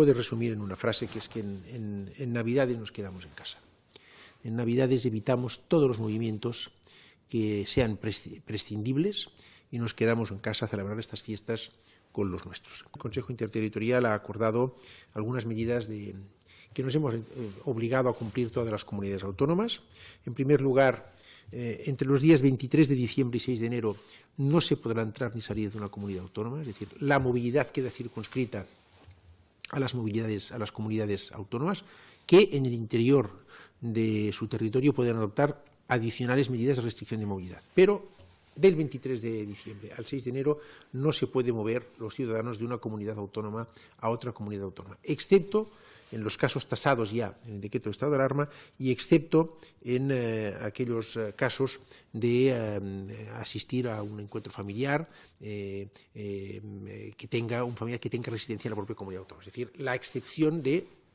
puede resumir en una frase, que es que en Navidades nos quedamos en casa. En Navidades evitamos todos los movimientos que sean prescindibles y nos quedamos en casa a celebrar estas fiestas con los nuestros. El Consejo Interterritorial ha acordado algunas medidas que nos hemos obligado a cumplir todas las comunidades autónomas. En primer lugar, entre los días 23 de diciembre y 6 de enero no se podrá entrar ni salir de una comunidad autónoma, es decir, la movilidad queda circunscrita a las comunidades autónomas, que en el interior de su territorio pueden adoptar adicionales medidas de restricción de movilidad. Pero del 23 de diciembre al 6 de enero no se puede mover los ciudadanos de una comunidad autónoma a otra comunidad autónoma, excepto en los casos tasados ya en el decreto de estado de alarma y excepto en aquellos casos de asistir a un encuentro familiar que tenga un familiar que tenga residencia en la propia comunidad autónoma. Es decir, la excepción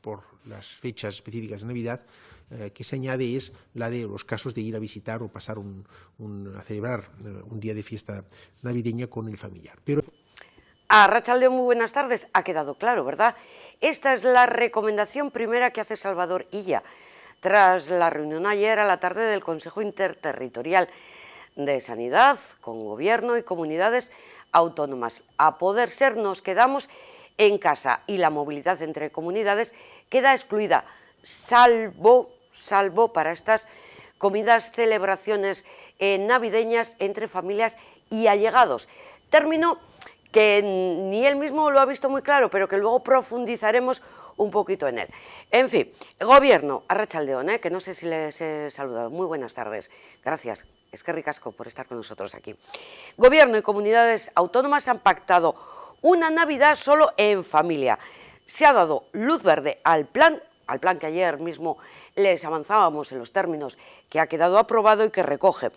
por las fechas específicas de Navidad que se añade es la de los casos de ir a visitar o pasar a celebrar un día de fiesta navideña con el familiar. Pero Arratsaldeon, muy buenas tardes. Ha quedado claro, ¿verdad? Esta es la recomendación primera que hace Salvador Illa tras la reunión ayer a la tarde del Consejo Interterritorial de Sanidad con Gobierno y comunidades autónomas. A poder ser, nos quedamos en casa y la movilidad entre comunidades queda excluida, salvo para estas comidas, celebraciones navideñas entre familias y allegados. Término que ni él mismo lo ha visto muy claro, pero que luego profundizaremos un poquito en él. En fin, Gobierno, arratsaldeon, que no sé si les he saludado. Muy buenas tardes. Gracias, eskerrik asko por estar con nosotros aquí. Gobierno y comunidades autónomas han pactado una Navidad solo en familia. Se ha dado luz verde al plan que ayer mismo les avanzábamos en los términos que ha quedado aprobado y que recoge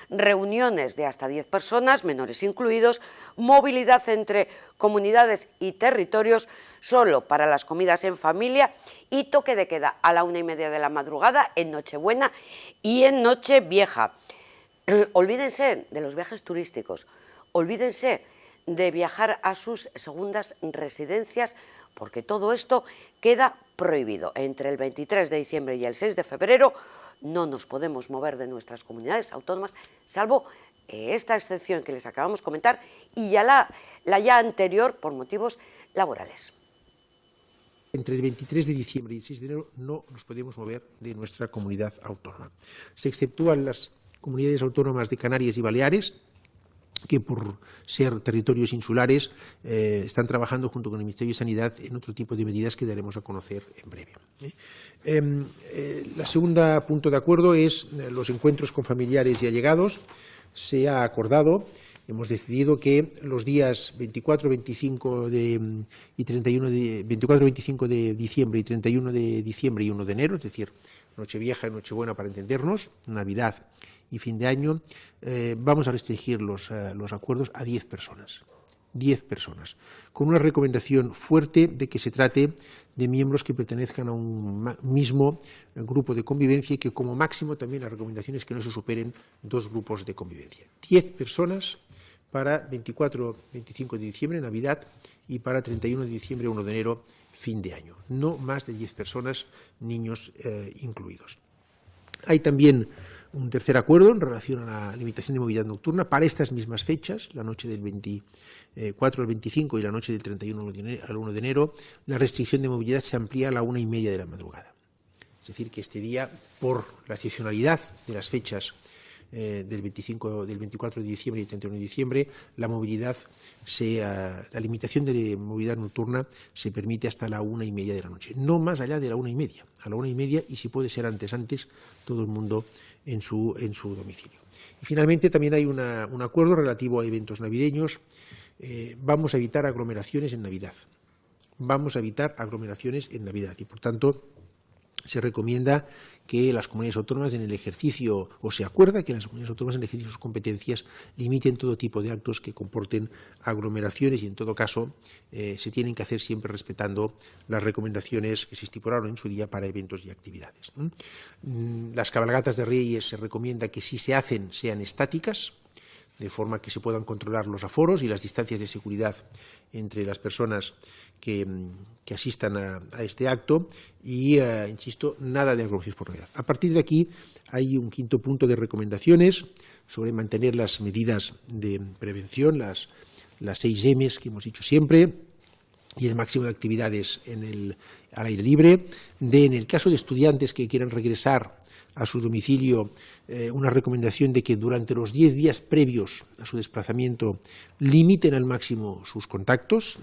reuniones de hasta 10 personas, menores incluidos, movilidad entre comunidades y territorios solo para las comidas en familia y toque de queda a la 1:30 de la madrugada en Nochebuena y en Nochevieja. Olvídense de los viajes turísticos, olvídense de viajar a sus segundas residencias, porque todo esto queda prohibido. Entre el 23 de diciembre y el 6 de febrero no nos podemos mover de nuestras comunidades autónomas, salvo esta excepción que les acabamos de comentar y ya la ya anterior por motivos laborales. Entre el 23 de diciembre y el 6 de enero no nos podemos mover de nuestra comunidad autónoma. Se exceptúan las comunidades autónomas de Canarias y Baleares, que por ser territorios insulares están trabajando junto con el Ministerio de Sanidad en otro tipo de medidas que daremos a conocer en breve. La segunda punto de acuerdo es los encuentros con familiares y allegados. Se ha acordado, hemos decidido que los días 24, 25 de diciembre y 31 de diciembre y 1 de enero, es decir, Nochevieja y Nochebuena para entendernos, Navidad y fin de año, vamos a restringir los acuerdos a 10 personas. 10 personas, con una recomendación fuerte de que se trate de miembros que pertenezcan a un mismo grupo de convivencia y que como máximo también la recomendación es que no se superen 2 grupos de convivencia. 10 personas para 24, 25 de diciembre, Navidad, y para 31 de diciembre, 1 de enero, fin de año. No más de 10 personas, niños incluidos. Hay también un tercer acuerdo en relación a la limitación de movilidad nocturna para estas mismas fechas, la noche del 24 al 25 y la noche del 31 al 1 de enero, la restricción de movilidad se amplía a la 1:30 de la madrugada. Es decir, que este día, por la excepcionalidad de las fechas del 24 de diciembre y 31 de diciembre, la limitación de movilidad nocturna se permite hasta la 1:30 de la noche, no más allá de la 1:30, a la 1:30 y si puede ser antes, todo el mundo en su domicilio. Y finalmente también hay un acuerdo relativo a eventos navideños. Vamos a evitar aglomeraciones en Navidad. Y por tanto se recomienda que las comunidades autónomas en el ejercicio, o se acuerda que las comunidades autónomas en el ejercicio de sus competencias limiten todo tipo de actos que comporten aglomeraciones y en todo caso se tienen que hacer siempre respetando las recomendaciones que se estipularon en su día para eventos y actividades. Las cabalgatas de Reyes se recomienda que si se hacen sean estáticas, de forma que se puedan controlar los aforos y las distancias de seguridad entre las personas que asistan a este acto y, insisto, nada de aglomeraciones por unidad. A partir de aquí hay un quinto punto de recomendaciones sobre mantener las medidas de prevención, las 6 M's que hemos dicho siempre, y el máximo de actividades al aire libre. En el caso de estudiantes que quieran regresar a su domicilio, una recomendación de que durante los 10 días previos a su desplazamiento limiten al máximo sus contactos.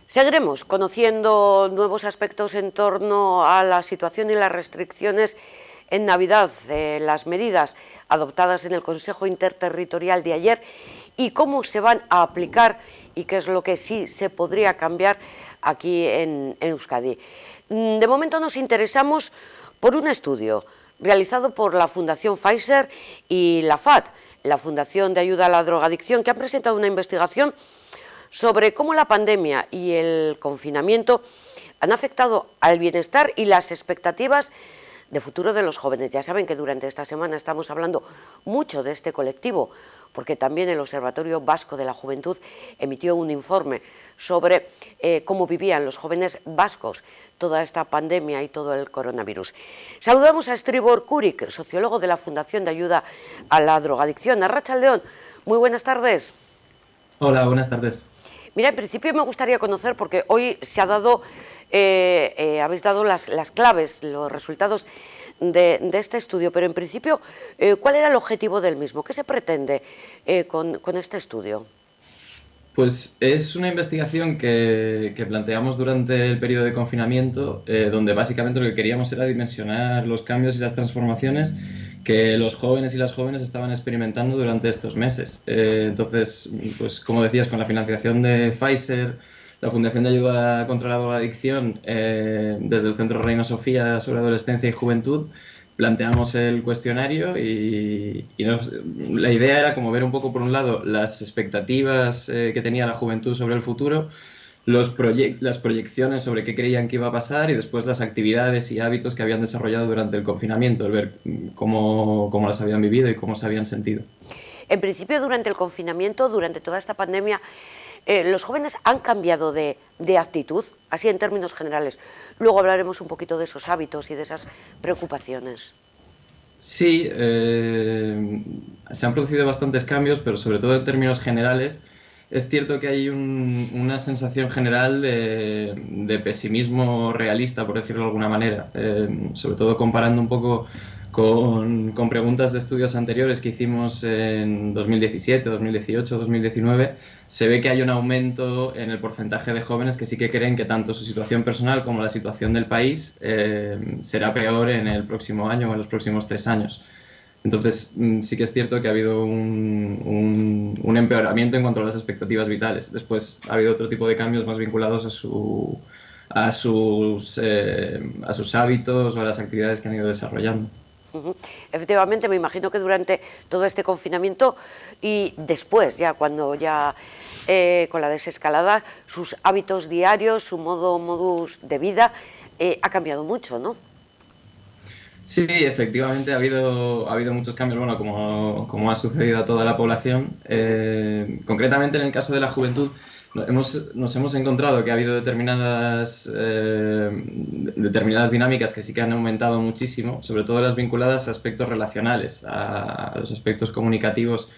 Seguiremos conociendo nuevos aspectos en torno a la situación y las restricciones en Navidad, las medidas adoptadas en el Consejo Interterritorial de ayer y cómo se van a aplicar y qué es lo que sí se podría cambiar aquí en Euskadi. De momento nos interesamos por un estudio realizado por la Fundación Pfizer y la FAD, la Fundación de Ayuda a la Drogadicción, que han presentado una investigación sobre cómo la pandemia y el confinamiento han afectado al bienestar y las expectativas de futuro de los jóvenes. Ya saben que durante esta semana estamos hablando mucho de este colectivo, porque también el Observatorio Vasco de la Juventud emitió un informe sobre cómo vivían los jóvenes vascos toda esta pandemia y todo el coronavirus. Saludamos a Estribor Kurik, sociólogo de la Fundación de Ayuda a la Drogadicción. Arratsaldeon, muy buenas tardes. Hola, buenas tardes. Mira, en principio me gustaría conocer, porque hoy se ha dado, habéis dado las claves, los resultados de este estudio, pero en principio, ¿cuál era el objetivo del mismo? ¿Qué se pretende con este estudio? Pues es una investigación que planteamos durante el periodo de confinamiento, donde básicamente lo que queríamos era dimensionar los cambios y las transformaciones que los jóvenes y las jóvenes estaban experimentando durante estos meses. Entonces, pues como decías, con la financiación de Pfizer, la Fundación de Ayuda contra la Drogadicción, desde el Centro Reina Sofía sobre Adolescencia y Juventud, planteamos el cuestionario y la idea era como ver un poco, por un lado, las expectativas que tenía la juventud sobre el futuro, las proyecciones sobre qué creían que iba a pasar y después las actividades y hábitos que habían desarrollado durante el confinamiento, el ver cómo las habían vivido y cómo se habían sentido. En principio, durante el confinamiento, durante toda esta pandemia, los jóvenes han cambiado de actitud, así en términos generales. Luego hablaremos un poquito de esos hábitos y de esas preocupaciones. Sí, se han producido bastantes cambios, pero sobre todo en términos generales. Es cierto que hay una sensación general de pesimismo realista, por decirlo de alguna manera, sobre todo comparando un poco con preguntas de estudios anteriores que hicimos en 2017, 2018, 2019, se ve que hay un aumento en el porcentaje de jóvenes que sí que creen que tanto su situación personal como la situación del país será peor en el próximo año o en los próximos 3 años. Entonces, sí que es cierto que ha habido un empeoramiento en cuanto a las expectativas vitales. Después ha habido otro tipo de cambios más vinculados a sus hábitos o a las actividades que han ido desarrollando. Efectivamente, me imagino que durante todo este confinamiento y después, ya cuando ya con la desescalada, sus hábitos diarios, su modus de vida ha cambiado mucho, ¿no? Sí, efectivamente ha habido muchos cambios, bueno, como ha sucedido a toda la población. Concretamente en el caso de la juventud nos hemos encontrado que ha habido determinadas dinámicas que sí que han aumentado muchísimo, sobre todo las vinculadas a aspectos relacionales, a los aspectos comunicativos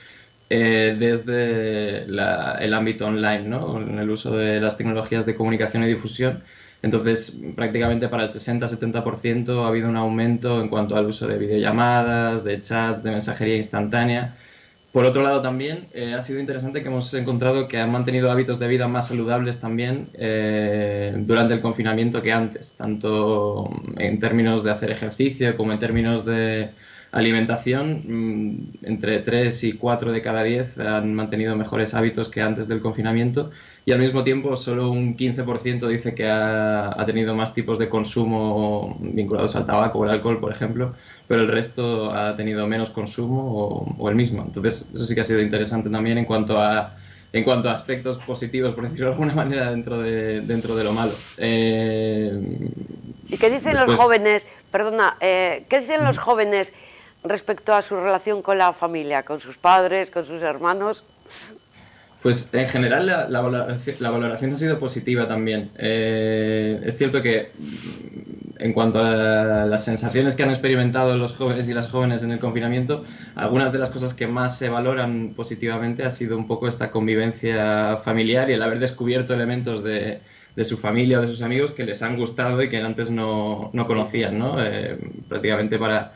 desde el ámbito online, ¿no? En el uso de las tecnologías de comunicación y difusión. Entonces, prácticamente para el 60-70% ha habido un aumento en cuanto al uso de videollamadas, de chats, de mensajería instantánea. Por otro lado, también ha sido interesante que hemos encontrado que han mantenido hábitos de vida más saludables también durante el confinamiento que antes, tanto en términos de hacer ejercicio como en términos de alimentación. Entre 3 y 4 de cada 10 han mantenido mejores hábitos que antes del confinamiento. Y al mismo tiempo solo un 15% dice que ha tenido más tipos de consumo vinculados al tabaco o el alcohol, por ejemplo, pero el resto ha tenido menos consumo o el mismo. Entonces eso sí que ha sido interesante también en cuanto a aspectos positivos, por decirlo de alguna manera, dentro de lo malo. ¿Y qué dicen los jóvenes, perdona, qué dicen los jóvenes respecto a su relación con la familia, con sus padres, con sus hermanos? Pues en general la valoración ha sido positiva también. Es cierto que en cuanto a las sensaciones que han experimentado los jóvenes y las jóvenes en el confinamiento, algunas de las cosas que más se valoran positivamente ha sido un poco esta convivencia familiar y el haber descubierto elementos de su familia o de sus amigos que les han gustado y que antes no conocían, ¿no? Prácticamente para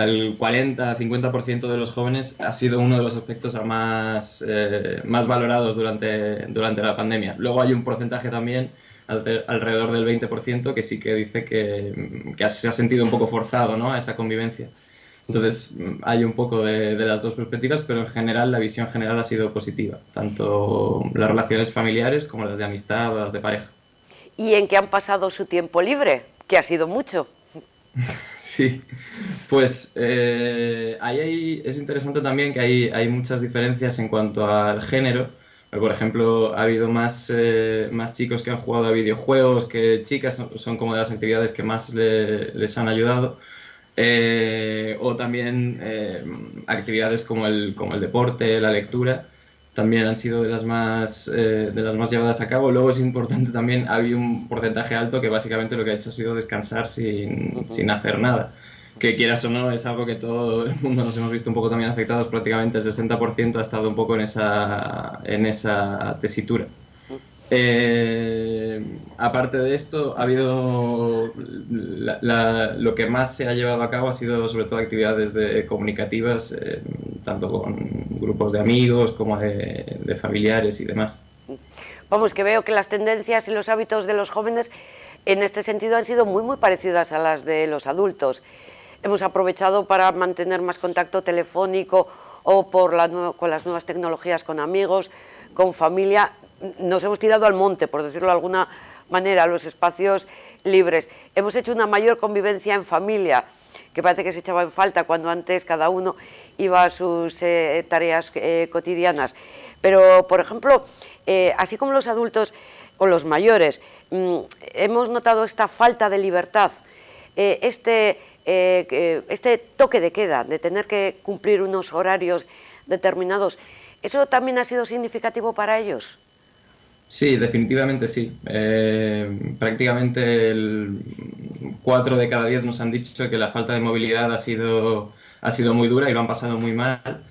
el 40-50% de los jóvenes ha sido uno de los aspectos más valorados durante la pandemia. Luego hay un porcentaje también, alrededor del 20%, que sí que dice que se ha sentido un poco forzado, ¿no?, a esa convivencia. Entonces hay un poco de las dos perspectivas, pero en general la visión general ha sido positiva, tanto las relaciones familiares como las de amistad o las de pareja. ¿Y en qué han pasado su tiempo libre? Que ha sido mucho. Sí, pues ahí es interesante también que hay muchas diferencias en cuanto al género. Por ejemplo, ha habido más chicos que han jugado a videojuegos que chicas, son como de las actividades que más les han ayudado. O también actividades como el deporte, la lectura, también han sido de las más llevadas a cabo. Luego es importante también, había un porcentaje alto que básicamente lo que ha hecho ha sido descansar sin hacer nada. Que quieras o no, es algo que todo el mundo nos hemos visto un poco también afectados. Prácticamente el 60% ha estado un poco en esa tesitura. Aparte de esto, ha habido lo que más se ha llevado a cabo ha sido sobre todo actividades comunicativas, tanto con grupos de amigos como de familiares y demás. Vamos, que veo que las tendencias y los hábitos de los jóvenes en este sentido han sido muy parecidas a las de los adultos. Hemos aprovechado para mantener más contacto telefónico o con las nuevas tecnologías con amigos, con familia. Nos hemos tirado al monte, por decirlo de alguna manera, a los espacios libres. Hemos hecho una mayor convivencia en familia, que parece que se echaba en falta cuando antes cada uno iba a sus tareas cotidianas. Pero, por ejemplo, así como los adultos o los mayores, hemos notado esta falta de libertad, este toque de queda, de tener que cumplir unos horarios determinados. ¿Eso también ha sido significativo para ellos? Sí, definitivamente sí. Prácticamente 4 de cada 10 nos han dicho que la falta de movilidad ha sido muy dura y lo han pasado muy mal.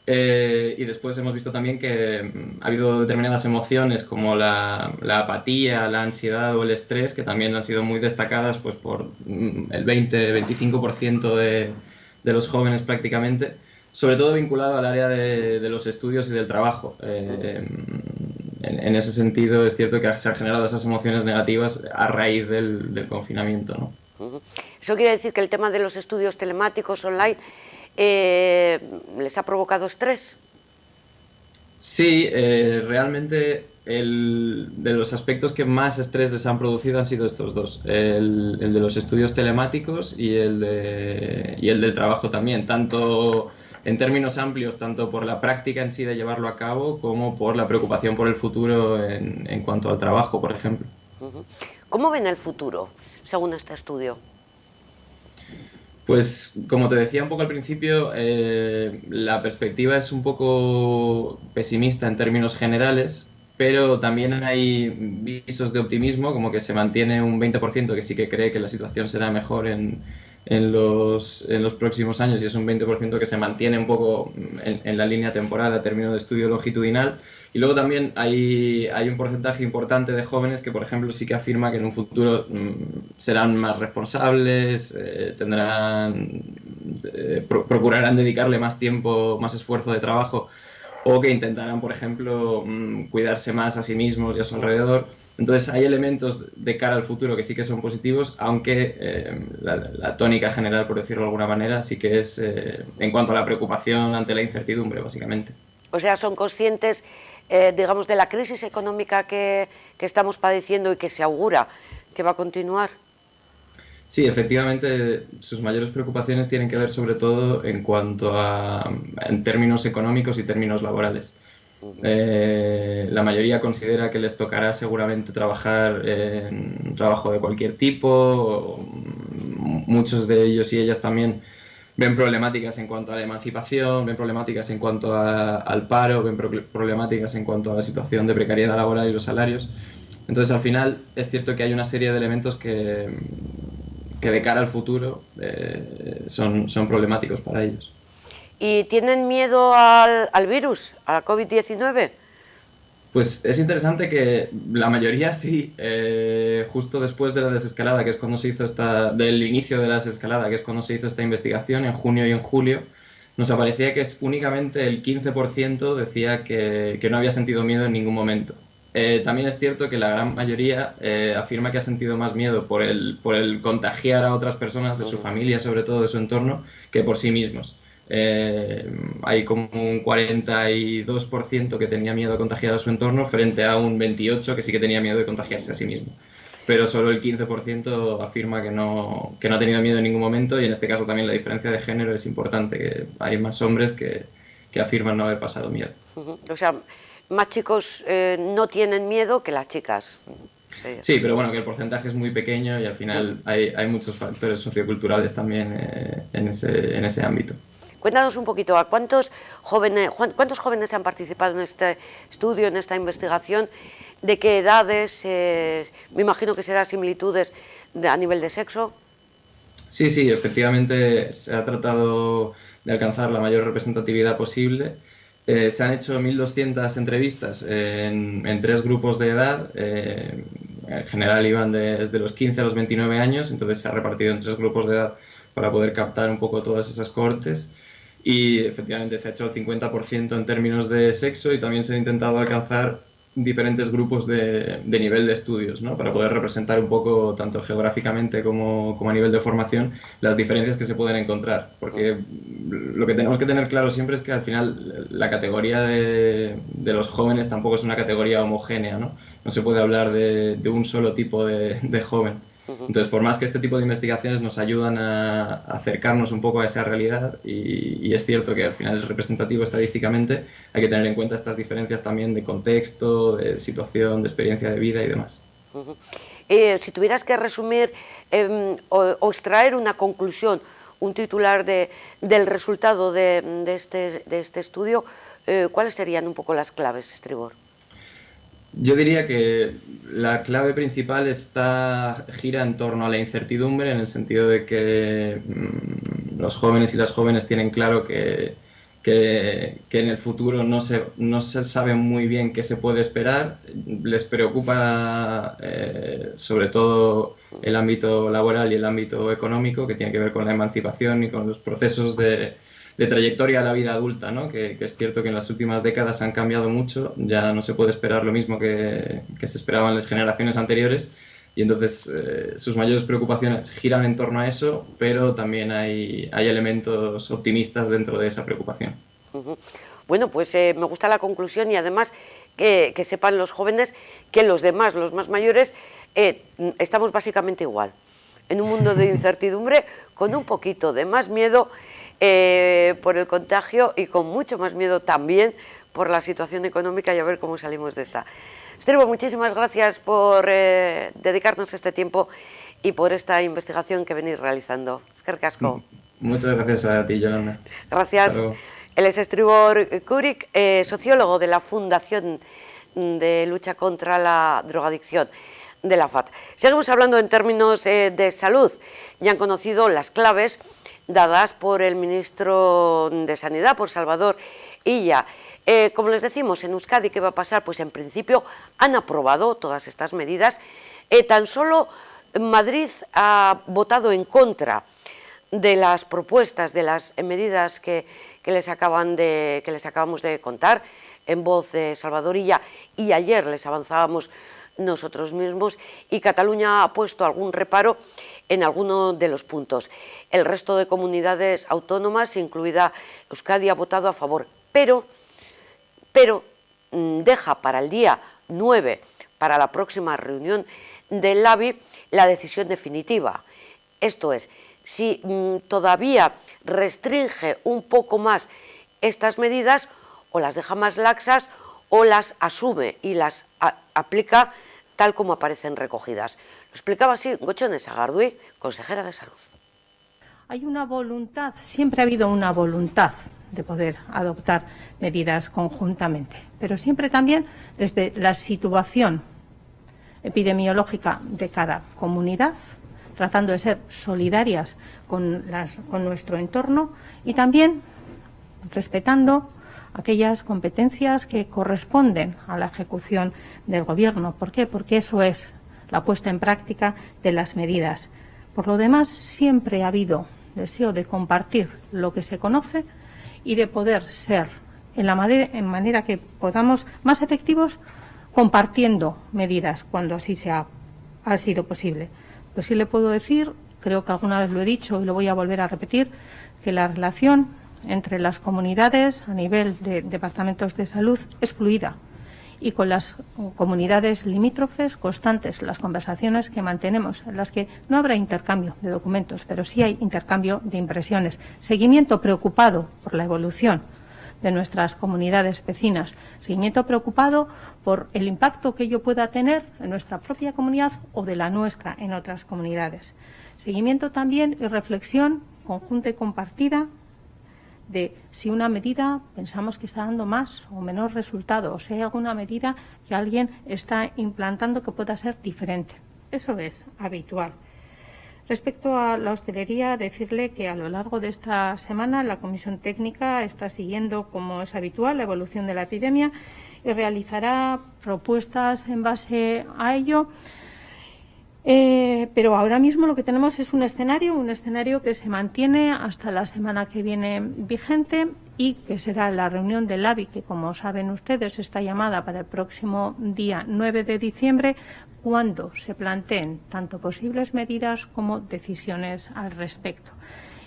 Y después hemos visto también que ha habido determinadas emociones como la apatía, la ansiedad o el estrés, que también han sido muy destacadas pues, por el 20-25% de los jóvenes prácticamente, sobre todo vinculado al área de los estudios y del trabajo. En ese sentido es cierto que se han generado esas emociones negativas a raíz del confinamiento, ¿no? Eso quiere decir que el tema de los estudios telemáticos online les ha provocado estrés. Sí, realmente de los aspectos que más estrés les han producido han sido estos dos, el de los estudios telemáticos y el del trabajo también, tanto en términos amplios, tanto por la práctica en sí de llevarlo a cabo como por la preocupación por el futuro en cuanto al trabajo, por ejemplo. ¿Cómo ven el futuro, según este estudio? Pues, como te decía un poco al principio, la perspectiva es un poco pesimista en términos generales, pero también hay visos de optimismo, como que se mantiene un 20% que sí que cree que la situación será mejor en los próximos años, y es un 20% que se mantiene un poco en la línea temporal a término de estudio longitudinal. Y luego también hay un porcentaje importante de jóvenes que, por ejemplo, sí que afirma que en un futuro serán más responsables, procurarán dedicarle más tiempo, más esfuerzo de trabajo, o que intentarán, por ejemplo, cuidarse más a sí mismos y a su alrededor. Entonces hay elementos de cara al futuro que sí que son positivos, aunque la tónica general, por decirlo de alguna manera, sí que es en cuanto a la preocupación ante la incertidumbre, básicamente. O sea, son conscientes, digamos, de la crisis económica que estamos padeciendo y que se augura que va a continuar. Sí, efectivamente, sus mayores preocupaciones tienen que ver sobre todo en cuanto en términos económicos y términos laborales. La mayoría considera que les tocará seguramente trabajar en un trabajo de cualquier tipo. Muchos de ellos y ellas también ven problemáticas en cuanto a la emancipación, ven problemáticas en cuanto al paro, ven problemáticas en cuanto a la situación de precariedad laboral y los salarios. Entonces, al final, es cierto que hay una serie de elementos que de cara al futuro son problemáticos para ellos. ¿Y tienen miedo al virus, a la COVID-19? Pues es interesante que la mayoría sí, justo después de la desescalada, que es cuando se hizo del inicio de la desescalada, que es cuando se hizo esta investigación, en junio y en julio, nos aparecía que únicamente el 15% decía que no había sentido miedo en ningún momento. También es cierto que la gran mayoría afirma que ha sentido más miedo por el contagiar a otras personas de su familia, sobre todo de su entorno, que por sí mismos. Hay como un 42% que tenía miedo a contagiar a su entorno frente a un 28% que sí que tenía miedo de contagiarse a sí mismo. Pero solo el 15% afirma que no ha tenido miedo en ningún momento, y en este caso también la diferencia de género es importante, que hay más hombres que afirman no haber pasado miedo. O sea, más chicos no tienen miedo que las chicas. Sí, pero bueno, que el porcentaje es muy pequeño y al final hay muchos factores socioculturales también en ese ámbito. Cuéntanos un poquito, ¿a cuántos jóvenes han participado en este estudio, en esta investigación? ¿De qué edades? Me imagino que será similitudes a nivel de sexo. Sí, efectivamente se ha tratado de alcanzar la mayor representatividad posible. Se han hecho 1.200 entrevistas en 3 grupos de edad. En general iban desde los 15 a los 29 años, entonces se ha repartido en 3 grupos de edad para poder captar un poco todas esas cohortes. Y efectivamente se ha hecho el 50% en términos de sexo, y también se ha intentado alcanzar diferentes grupos de nivel de estudios, ¿no? Para poder representar un poco, tanto geográficamente como a nivel de formación, las diferencias que se pueden encontrar. Porque lo que tenemos que tener claro siempre es que al final la categoría de los jóvenes tampoco es una categoría homogénea, ¿no? No se puede hablar de un solo tipo de joven. Entonces, por más que este tipo de investigaciones nos ayudan a acercarnos un poco a esa realidad, y es cierto que al final es representativo estadísticamente, hay que tener en cuenta estas diferencias también de contexto, de situación, de experiencia de vida y demás. Si tuvieras que resumir o extraer una conclusión, un titular del resultado de este estudio, ¿cuáles serían un poco las claves, Estribor? Yo diría que la clave principal gira en torno a la incertidumbre, en el sentido de que los jóvenes y las jóvenes tienen claro que en el futuro no se sabe muy bien qué se puede esperar. Les preocupa sobre todo el ámbito laboral y el ámbito económico, que tiene que ver con la emancipación y con los procesos de trayectoria a la vida adulta, ¿no? Que es cierto que en las últimas décadas han cambiado mucho, ya no se puede esperar lo mismo que se esperaban las generaciones anteriores, y entonces sus mayores preocupaciones giran en torno a eso, pero también hay elementos optimistas dentro de esa preocupación. Bueno, pues me gusta la conclusión, y además que sepan los jóvenes que los demás, los más mayores, estamos básicamente igual, en un mundo de incertidumbre, con un poquito de más miedo por el contagio y con mucho más miedo también por la situación económica, y a ver cómo salimos de esta. Estribor, muchísimas gracias por dedicarnos este tiempo y por esta investigación que venís realizando. Eskerrik asko. Muchas gracias a ti, Yolanda. Gracias. Él es Estribor Kurik, sociólogo de la Fundación de Lucha contra la Drogadicción de la FAD. Seguimos hablando en términos de salud. Ya han conocido las claves dadas por el ministro de Sanidad, por Salvador Illa. Como les decimos, en Euskadi, ¿qué va a pasar? Pues en principio han aprobado todas estas medidas. Tan solo Madrid ha votado en contra de las propuestas, de las medidas que les acabamos de contar en voz de Salvador Illa, y ayer les avanzábamos nosotros mismos, y Cataluña ha puesto algún reparo en alguno de los puntos. El resto de comunidades autónomas, incluida Euskadi, ha votado a favor, pero deja para el día 9, para la próxima reunión del LABI, la decisión definitiva. Esto es, si todavía restringe un poco más estas medidas, o las deja más laxas, o las asume y las aplica tal como aparecen recogidas. Lo explicaba así Gotzone Sagardui, consejera de Salud. hay una voluntad, siempre ha habido una voluntad de poder adoptar medidas conjuntamente, pero siempre también desde la situación epidemiológica de cada comunidad, tratando de ser solidarias con nuestro entorno y también respetando aquellas competencias que corresponden a la ejecución del Gobierno. ¿Por qué? Porque eso es la puesta en práctica de las medidas. Por lo demás, siempre ha habido deseo de compartir lo que se conoce y de poder ser, en manera que podamos, más efectivos compartiendo medidas cuando así ha sido posible. Pues sí le puedo decir, creo que alguna vez lo he dicho y lo voy a volver a repetir, que la relación entre las comunidades a nivel de departamentos de salud es fluida y con las comunidades limítrofes constantes las conversaciones que mantenemos, en las que no habrá intercambio de documentos, pero sí hay intercambio de impresiones, seguimiento preocupado por la evolución de nuestras comunidades vecinas, seguimiento preocupado por el impacto que ello pueda tener en nuestra propia comunidad o de la nuestra en otras comunidades. Seguimiento también y reflexión conjunta y compartida de si una medida pensamos que está dando más o menos resultado, o si hay alguna medida que alguien está implantando que pueda ser diferente. Eso es habitual. Respecto a la hostelería, decirle que a lo largo de esta semana la Comisión Técnica está siguiendo, como es habitual, la evolución de la epidemia y realizará propuestas en base a ello. Pero ahora mismo lo que tenemos es un escenario que se mantiene hasta la semana que viene vigente y que será la reunión del ABI, que como saben ustedes está llamada para el próximo día 9 de diciembre, cuando se planteen tanto posibles medidas como decisiones al respecto.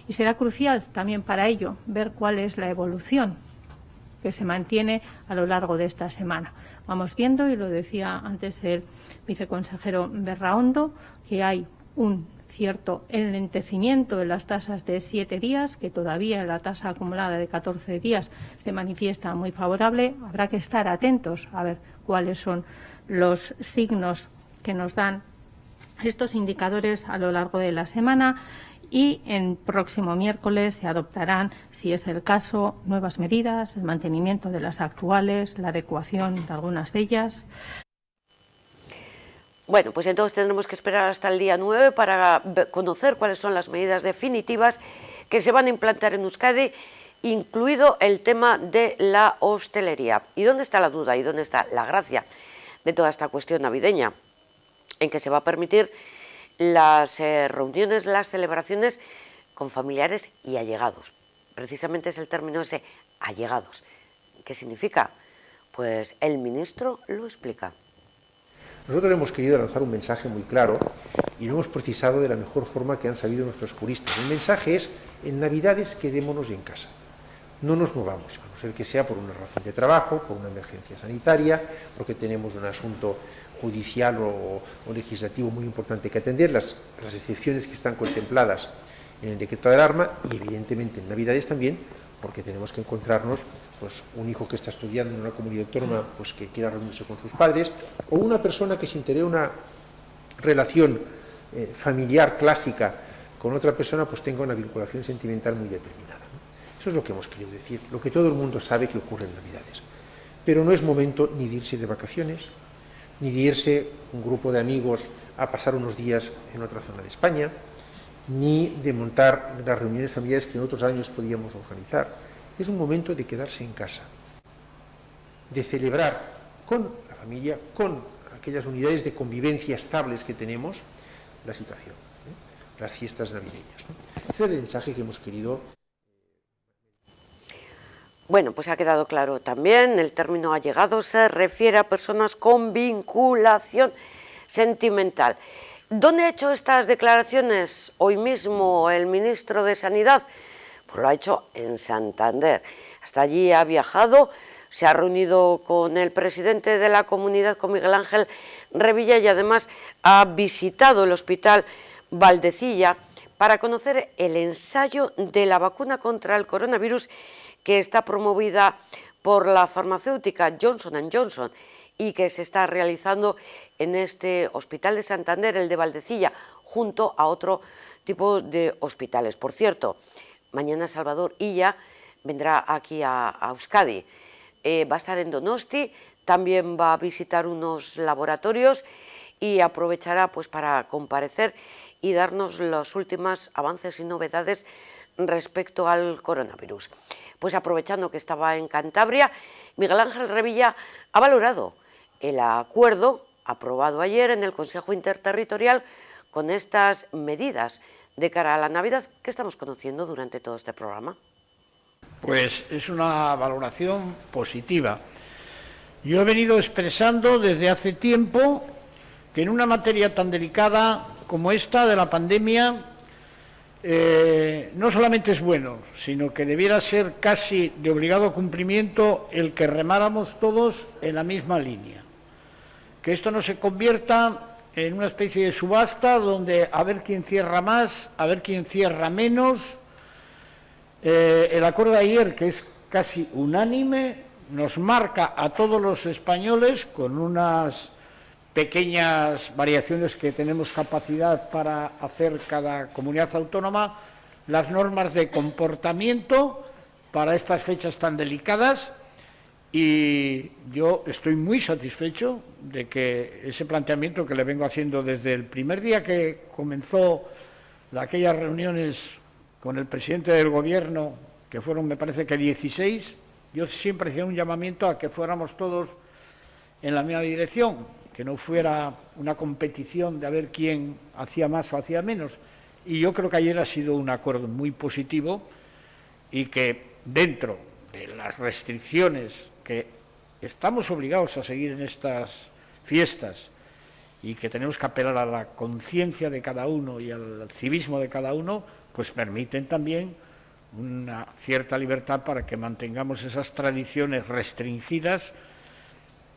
Y será crucial también para ello ver cuál es la evolución que se mantiene a lo largo de esta semana. Vamos viendo, y lo decía antes el viceconsejero Berraondo, que hay un cierto enlentecimiento de las tasas de 7 días, que todavía la tasa acumulada de 14 días se manifiesta muy favorable. Habrá que estar atentos a ver cuáles son los signos que nos dan estos indicadores a lo largo de la semana. Y el próximo miércoles se adoptarán, si es el caso, nuevas medidas, el mantenimiento de las actuales, la adecuación de algunas de ellas. Bueno, pues entonces tendremos que esperar hasta el día 9 para conocer cuáles son las medidas definitivas que se van a implantar en Euskadi, incluido el tema de la hostelería. ¿Y dónde está la duda y dónde está la gracia de toda esta cuestión navideña? En que se va a permitir las reuniones, las celebraciones con familiares y allegados. Precisamente es el término ese, allegados. ¿Qué significa? Pues el ministro lo explica. Nosotros hemos querido lanzar un mensaje muy claro y lo hemos precisado de la mejor forma que han sabido nuestros juristas. El mensaje es: en Navidades quedémonos en casa, no nos movamos, a no ser que sea por una razón de trabajo, por una emergencia sanitaria, porque tenemos un asunto judicial o legislativo muy importante que atender, las excepciones que están contempladas en el decreto de alarma, y evidentemente en Navidades también, porque tenemos que encontrarnos, pues, un hijo que está estudiando en una comunidad autónoma, pues, que quiera reunirse con sus padres, o una persona que sin tener una relación familiar clásica con otra persona, pues tenga una vinculación sentimental muy determinada, ¿no? Eso es lo que hemos querido decir, lo que todo el mundo sabe que ocurre en Navidades. Pero no es momento ni de irse de vacaciones, ni de irse un grupo de amigos a pasar unos días en otra zona de España, ni de montar las reuniones familiares que en otros años podíamos organizar. Es un momento de quedarse en casa, de celebrar con la familia, con aquellas unidades de convivencia estables que tenemos, la situación, las fiestas navideñas, ¿no? Ese es el mensaje que hemos querido. Bueno, pues ha quedado claro también, el término allegados se refiere a personas con vinculación sentimental. ¿Dónde ha hecho estas declaraciones hoy mismo el ministro de Sanidad? Pues lo ha hecho en Santander. Hasta allí ha viajado, se ha reunido con el presidente de la comunidad, con Miguel Ángel Revilla, y además ha visitado el hospital Valdecilla para conocer el ensayo de la vacuna contra el coronavirus que está promovida por la farmacéutica Johnson & Johnson y que se está realizando en este hospital de Santander, el de Valdecilla, junto a otro tipos de hospitales. Por cierto, mañana Salvador Illa vendrá aquí a Euskadi. Va a estar en Donosti, también va a visitar unos laboratorios y aprovechará pues para comparecer y darnos los últimos avances y novedades respecto al coronavirus. Pues aprovechando que estaba en Cantabria, Miguel Ángel Revilla ha valorado el acuerdo aprobado ayer en el Consejo Interterritorial con estas medidas de cara a la Navidad que estamos conociendo durante todo este programa. Pues es una valoración positiva. Yo he venido expresando desde hace tiempo que en una materia tan delicada como esta de la pandemia, no solamente es bueno, sino que debiera ser casi de obligado cumplimiento el que remáramos todos en la misma línea. Que esto no se convierta en una especie de subasta donde a ver quién cierra más, a ver quién cierra menos. El acuerdo de ayer, que es casi unánime, nos marca a todos los españoles, con unas pequeñas variaciones que tenemos capacidad para hacer cada comunidad autónoma, las normas de comportamiento para estas fechas tan delicadas, y yo estoy muy satisfecho de que ese planteamiento que le vengo haciendo desde el primer día que comenzó aquellas reuniones con el presidente del Gobierno, que fueron, me parece que 16, yo siempre hacía un llamamiento a que fuéramos todos en la misma dirección, que no fuera una competición de a ver quién hacía más o hacía menos. Y yo creo que ayer ha sido un acuerdo muy positivo y que dentro de las restricciones que estamos obligados a seguir en estas fiestas y que tenemos que apelar a la conciencia de cada uno y al civismo de cada uno, pues permiten también una cierta libertad para que mantengamos esas tradiciones restringidas,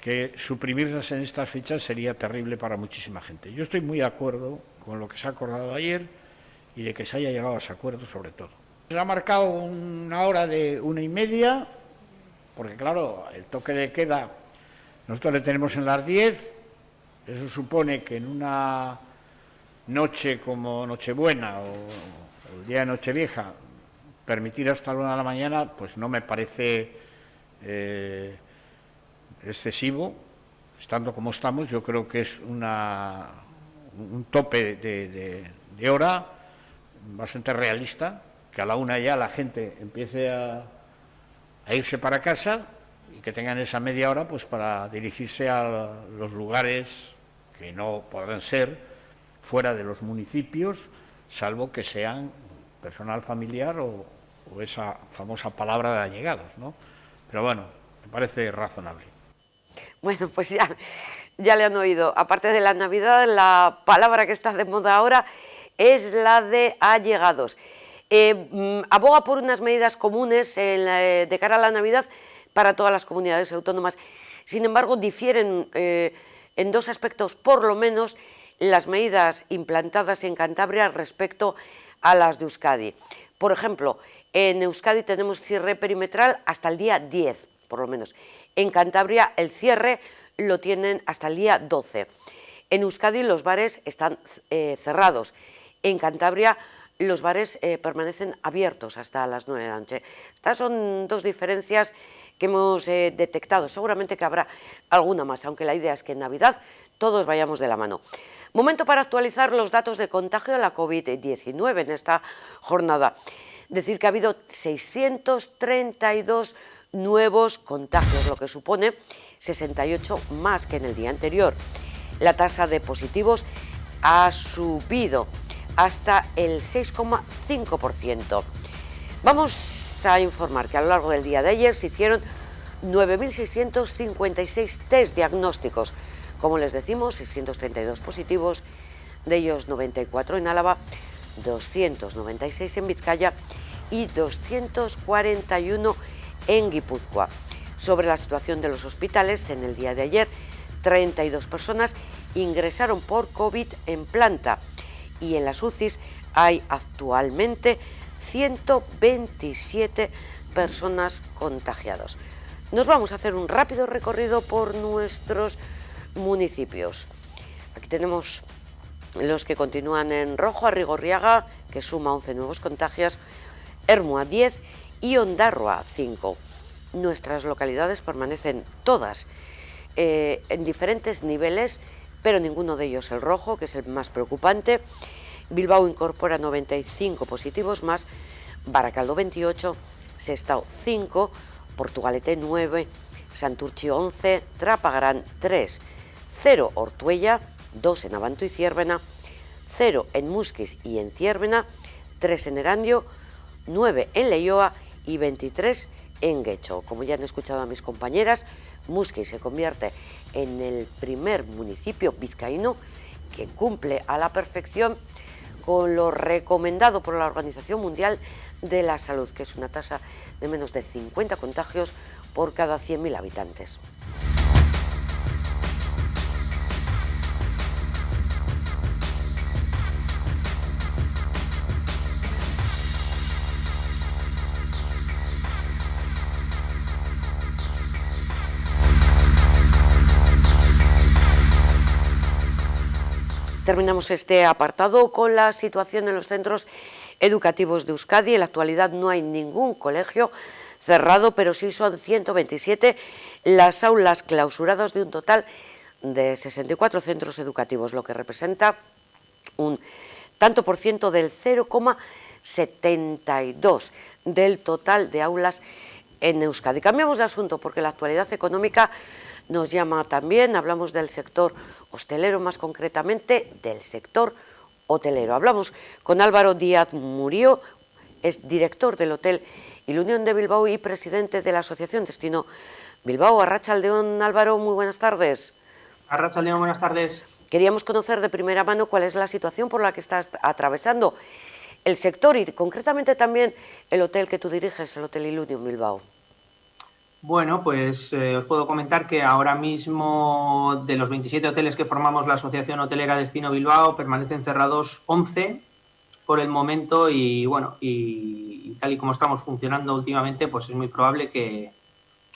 que suprimirlas en estas fechas sería terrible para muchísima gente. Yo estoy muy de acuerdo con lo que se ha acordado ayer y de que se haya llegado a ese acuerdo sobre todo. Se ha marcado una hora de 1:30, porque claro, el toque de queda nosotros le tenemos en las 10, eso supone que en una noche como Nochebuena o el día de Nochevieja, permitir hasta la 1 de la mañana, pues no me parece excesivo, estando como estamos. Yo creo que es un tope de hora bastante realista, que a la 1 ya la gente empiece a irse para casa y que tengan esa media hora pues para dirigirse a los lugares que no podrán ser fuera de los municipios, salvo que sean personal familiar o esa famosa palabra de allegados, ¿no? Pero bueno, me parece razonable. Bueno, pues ya le han oído. Aparte de la Navidad, la palabra que está de moda ahora es la de allegados. Aboga por unas medidas comunes de cara a la Navidad para todas las comunidades autónomas. Sin embargo, difieren en dos aspectos, por lo menos, las medidas implantadas en Cantabria respecto a las de Euskadi. Por ejemplo, en Euskadi tenemos cierre perimetral hasta el día 10, por lo menos. En Cantabria el cierre lo tienen hasta el día 12. En Euskadi los bares están cerrados. En Cantabria los bares permanecen abiertos hasta las 9 de la noche. Estas son dos diferencias que hemos detectado. Seguramente que habrá alguna más, aunque la idea es que en Navidad todos vayamos de la mano. Momento para actualizar los datos de contagio de la COVID-19 en esta jornada. Decir que ha habido 632 nuevos contagios, lo que supone 68 más que en el día anterior. La tasa de positivos ha subido hasta el 6,5%. Vamos a informar que a lo largo del día de ayer se hicieron 9.656 test diagnósticos. Como les decimos, 632 positivos, de ellos 94 en Álava, 296 en Vizcaya y 241 en Guipúzcoa. Sobre la situación de los hospitales, en el día de ayer, 32 personas ingresaron por COVID en planta y en las UCIs hay actualmente 127 personas contagiadas. Nos vamos a hacer un rápido recorrido por nuestros municipios. Aquí tenemos Los que continúan en rojo, Arrigorriaga, que suma 11 nuevos contagios, Ermua 10 y Ondarroa 5. Nuestras localidades permanecen todas en diferentes niveles, pero ninguno de ellos el rojo, que es el más preocupante. Bilbao incorpora 95 positivos más, Baracaldo 28, Sestao 5, Portugalete 9, Santurchi 11, Trapagarán 3, 0 Ortuella, 2 en Abanto y Ciérvena, 0 en Musquis y en Ciérvena, 3 en Erandio, 9 en Leioa y 23 en Guecho. Como ya han escuchado a mis compañeras, Musquis se convierte en el primer municipio vizcaíno que cumple a la perfección con lo recomendado por la Organización Mundial de la Salud, que es una tasa de menos de 50 contagios por cada 100.000 habitantes. Terminamos este apartado con la situación en los centros educativos de Euskadi. En la actualidad no hay ningún colegio cerrado, pero sí son 127 las aulas clausuradas de un total de 64 centros educativos, lo que representa un tanto por ciento del 0,72 del total de aulas en Euskadi. Cambiamos de asunto porque la actualidad económica nos llama también. Hablamos del sector hostelero, más concretamente del sector hotelero. Hablamos con Álvaro Díaz Murillo, es director del Hotel Ilunion de Bilbao y presidente de la Asociación Destino Bilbao. Arratsaldeon, Álvaro, muy buenas tardes. Arratsaldeon, buenas tardes. Queríamos conocer de primera mano cuál es la situación por la que está atravesando el sector y concretamente también el hotel que tú diriges, el Hotel Ilunion Bilbao. Bueno, pues os puedo comentar que ahora mismo de los 27 hoteles que formamos la Asociación Hotelera Destino Bilbao permanecen cerrados 11 por el momento y bueno, y tal y como estamos funcionando últimamente, pues es muy probable que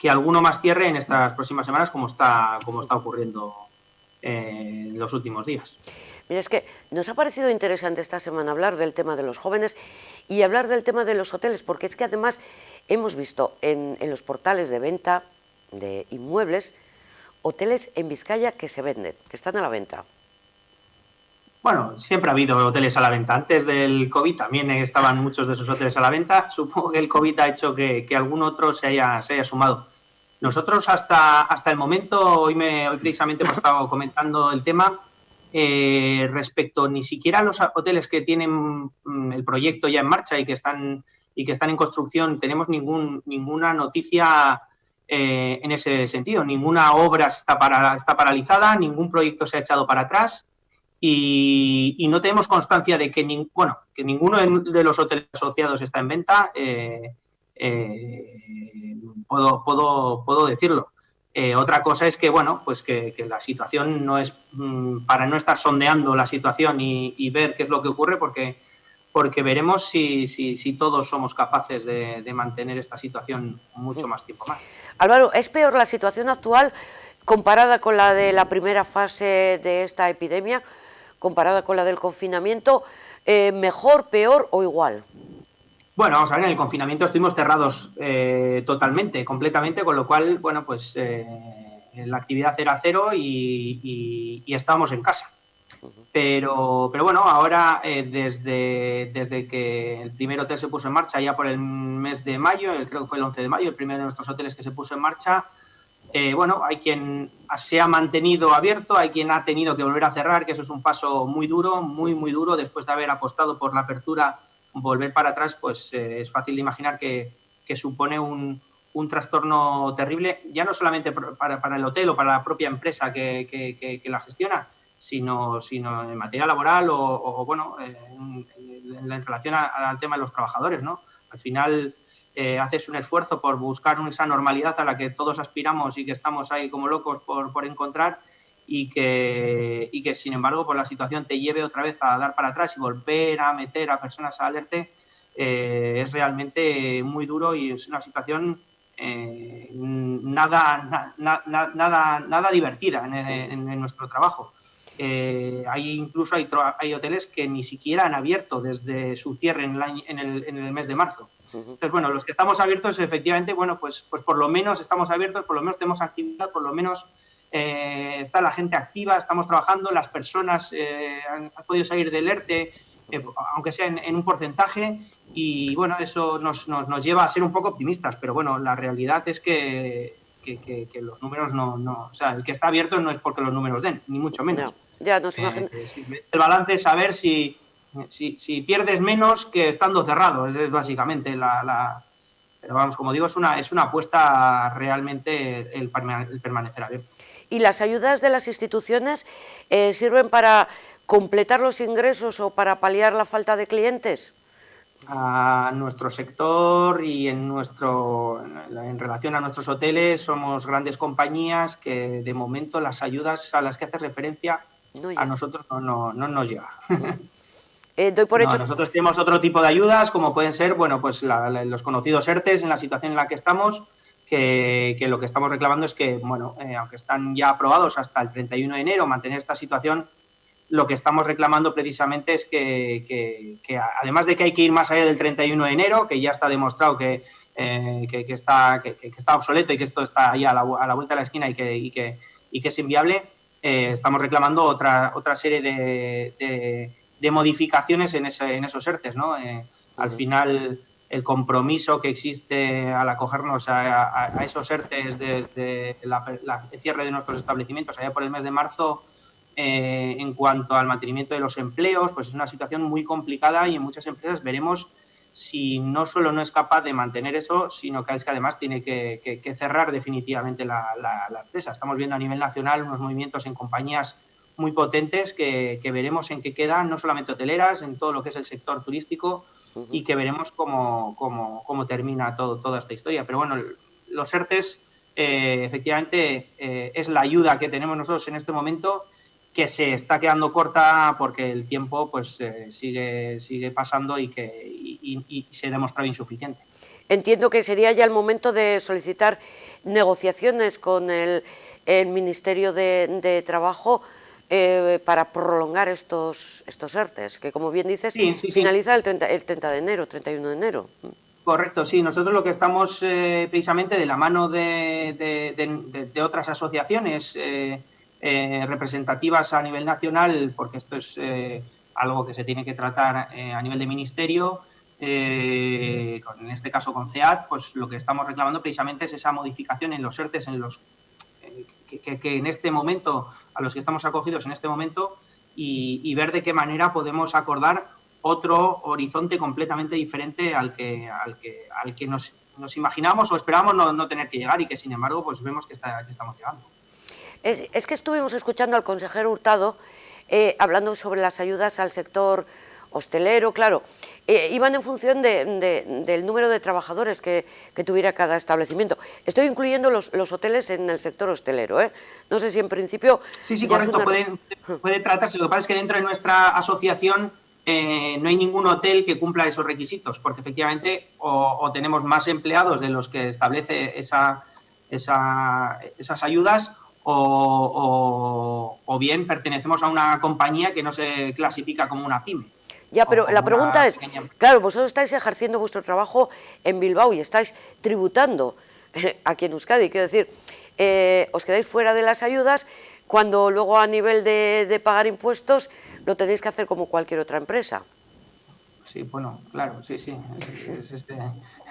alguno más cierre en estas próximas semanas como está ocurriendo en los últimos días. Mira, es que nos ha parecido interesante esta semana hablar del tema de los jóvenes y hablar del tema de los hoteles, porque es que además hemos visto en los portales de venta de inmuebles hoteles en Vizcaya que se venden, que están a la venta. Bueno, siempre ha habido hoteles a la venta. Antes del COVID también estaban muchos de esos hoteles a la venta. Supongo que el COVID ha hecho que algún otro se haya sumado. Nosotros hasta el momento, hoy precisamente hemos estado comentando el tema, respecto ni siquiera a los hoteles que tienen el proyecto ya en marcha y que están en construcción, tenemos ninguna noticia en ese sentido. Ninguna obra está paralizada, ningún proyecto se ha echado para atrás y no tenemos constancia de que ninguno de los hoteles asociados está en venta. Puedo decirlo. Otra cosa es que, bueno, pues que la situación no es para no estar sondeando la situación y ver qué es lo que ocurre, porque veremos si todos somos capaces de mantener esta situación mucho más tiempo más. Álvaro, ¿es peor la situación actual comparada con la de la primera fase de esta epidemia, comparada con la del confinamiento? ¿Mejor, peor o igual? Bueno, vamos a ver, en el confinamiento estuvimos cerrados totalmente, completamente, con lo cual, bueno, pues la actividad era cero y estábamos en casa. Pero bueno, ahora desde que el primer hotel se puso en marcha, ya por el mes de mayo, creo que fue el 11 de mayo, el primero de nuestros hoteles que se puso en marcha, bueno, hay quien se ha mantenido abierto, hay quien ha tenido que volver a cerrar, que eso es un paso muy duro, muy duro, después de haber apostado por la apertura. Volver para atrás, pues es fácil de imaginar que supone un trastorno terrible, ya no solamente para el hotel o para la propia empresa que la gestiona, sino en materia laboral o bueno, en relación al tema de los trabajadores, ¿no? Al final haces un esfuerzo por buscar esa normalidad a la que todos aspiramos y que estamos ahí como locos por encontrar, y que sin embargo pues la situación te lleve otra vez a dar para atrás y volver a meter a personas a alerte, es realmente muy duro y es una situación nada divertida en nuestro trabajo. hay hoteles que ni siquiera han abierto desde su cierre en el mes de marzo. Entonces, bueno, los que estamos abiertos, efectivamente, bueno, pues por lo menos estamos abiertos, por lo menos tenemos actividad, por lo menos está la gente activa, estamos trabajando, las personas han podido salir del ERTE, aunque sea en un porcentaje, y bueno, eso nos lleva a ser un poco optimistas, pero bueno, la realidad es que los números no, o sea, el que está abierto no es porque los números den, ni mucho menos. Ya nos imagino. El balance es saber si pierdes menos que estando cerrado, es básicamente pero vamos, como digo, es una apuesta realmente el permanecer abierto. ¿Y las ayudas de las instituciones sirven para completar los ingresos o para paliar la falta de clientes? A nuestro sector y en relación a nuestros hoteles somos grandes compañías que de momento las ayudas a las que hace referencia a nosotros no nos llega. Doy por hecho... Nosotros tenemos otro tipo de ayudas, como pueden ser, bueno, pues los conocidos ERTEs en la situación en la que estamos, que lo que estamos reclamando es que, bueno, aunque están ya aprobados hasta el 31 de enero, mantener esta situación, lo que estamos reclamando precisamente es que además de que hay que ir más allá del 31 de enero, que ya está demostrado que está obsoleto y que esto está ahí a la vuelta de la esquina y que es inviable, estamos reclamando otra serie de modificaciones en esos ERTEs, ¿no? Al final, el compromiso que existe al acogernos a esos ERTEs desde el cierre de nuestros establecimientos allá por el mes de marzo, en cuanto al mantenimiento de los empleos, pues es una situación muy complicada y en muchas empresas veremos si no solo no es capaz de mantener eso, sino que es que además tiene que cerrar definitivamente la empresa. Estamos viendo a nivel nacional unos movimientos en compañías muy potentes que veremos en qué quedan, no solamente hoteleras, en todo lo que es el sector turístico, y que veremos cómo termina toda esta historia. Pero bueno, los ERTEs efectivamente es la ayuda que tenemos nosotros en este momento, que se está quedando corta porque el tiempo pues sigue pasando y se ha demostrado insuficiente. Entiendo que sería ya el momento de solicitar negociaciones con el Ministerio de Trabajo para prolongar estos ERTEs, que como bien dices, finaliza el 30 de enero, 31 de enero. Correcto, sí. Nosotros lo que estamos precisamente de la mano de otras asociaciones representativas a nivel nacional, porque esto es algo que se tiene que tratar a nivel de ministerio, en este caso con CEAT, pues lo que estamos reclamando precisamente es esa modificación en los ERTEs que en este momento, a los que estamos acogidos en este momento, y ver de qué manera podemos acordar otro horizonte completamente diferente al que nos imaginamos o esperamos no tener que llegar, y que sin embargo pues vemos que estamos llegando. Es que estuvimos escuchando al consejero Hurtado hablando sobre las ayudas al sector hostelero, claro, iban en función del número de trabajadores que tuviera cada establecimiento. Estoy incluyendo los hoteles en el sector hostelero, ¿eh? No sé si en principio... Sí, correcto, puede tratarse. Lo que pasa es que dentro de nuestra asociación no hay ningún hotel que cumpla esos requisitos, porque efectivamente o tenemos más empleados de los que establece esas ayudas, o bien pertenecemos a una compañía que no se clasifica como una pyme. Ya, pero la pregunta es, claro, vosotros estáis ejerciendo vuestro trabajo en Bilbao y estáis tributando aquí en Euskadi, quiero decir, os quedáis fuera de las ayudas cuando luego a nivel de pagar impuestos lo tenéis que hacer como cualquier otra empresa. Sí, bueno, claro, sí.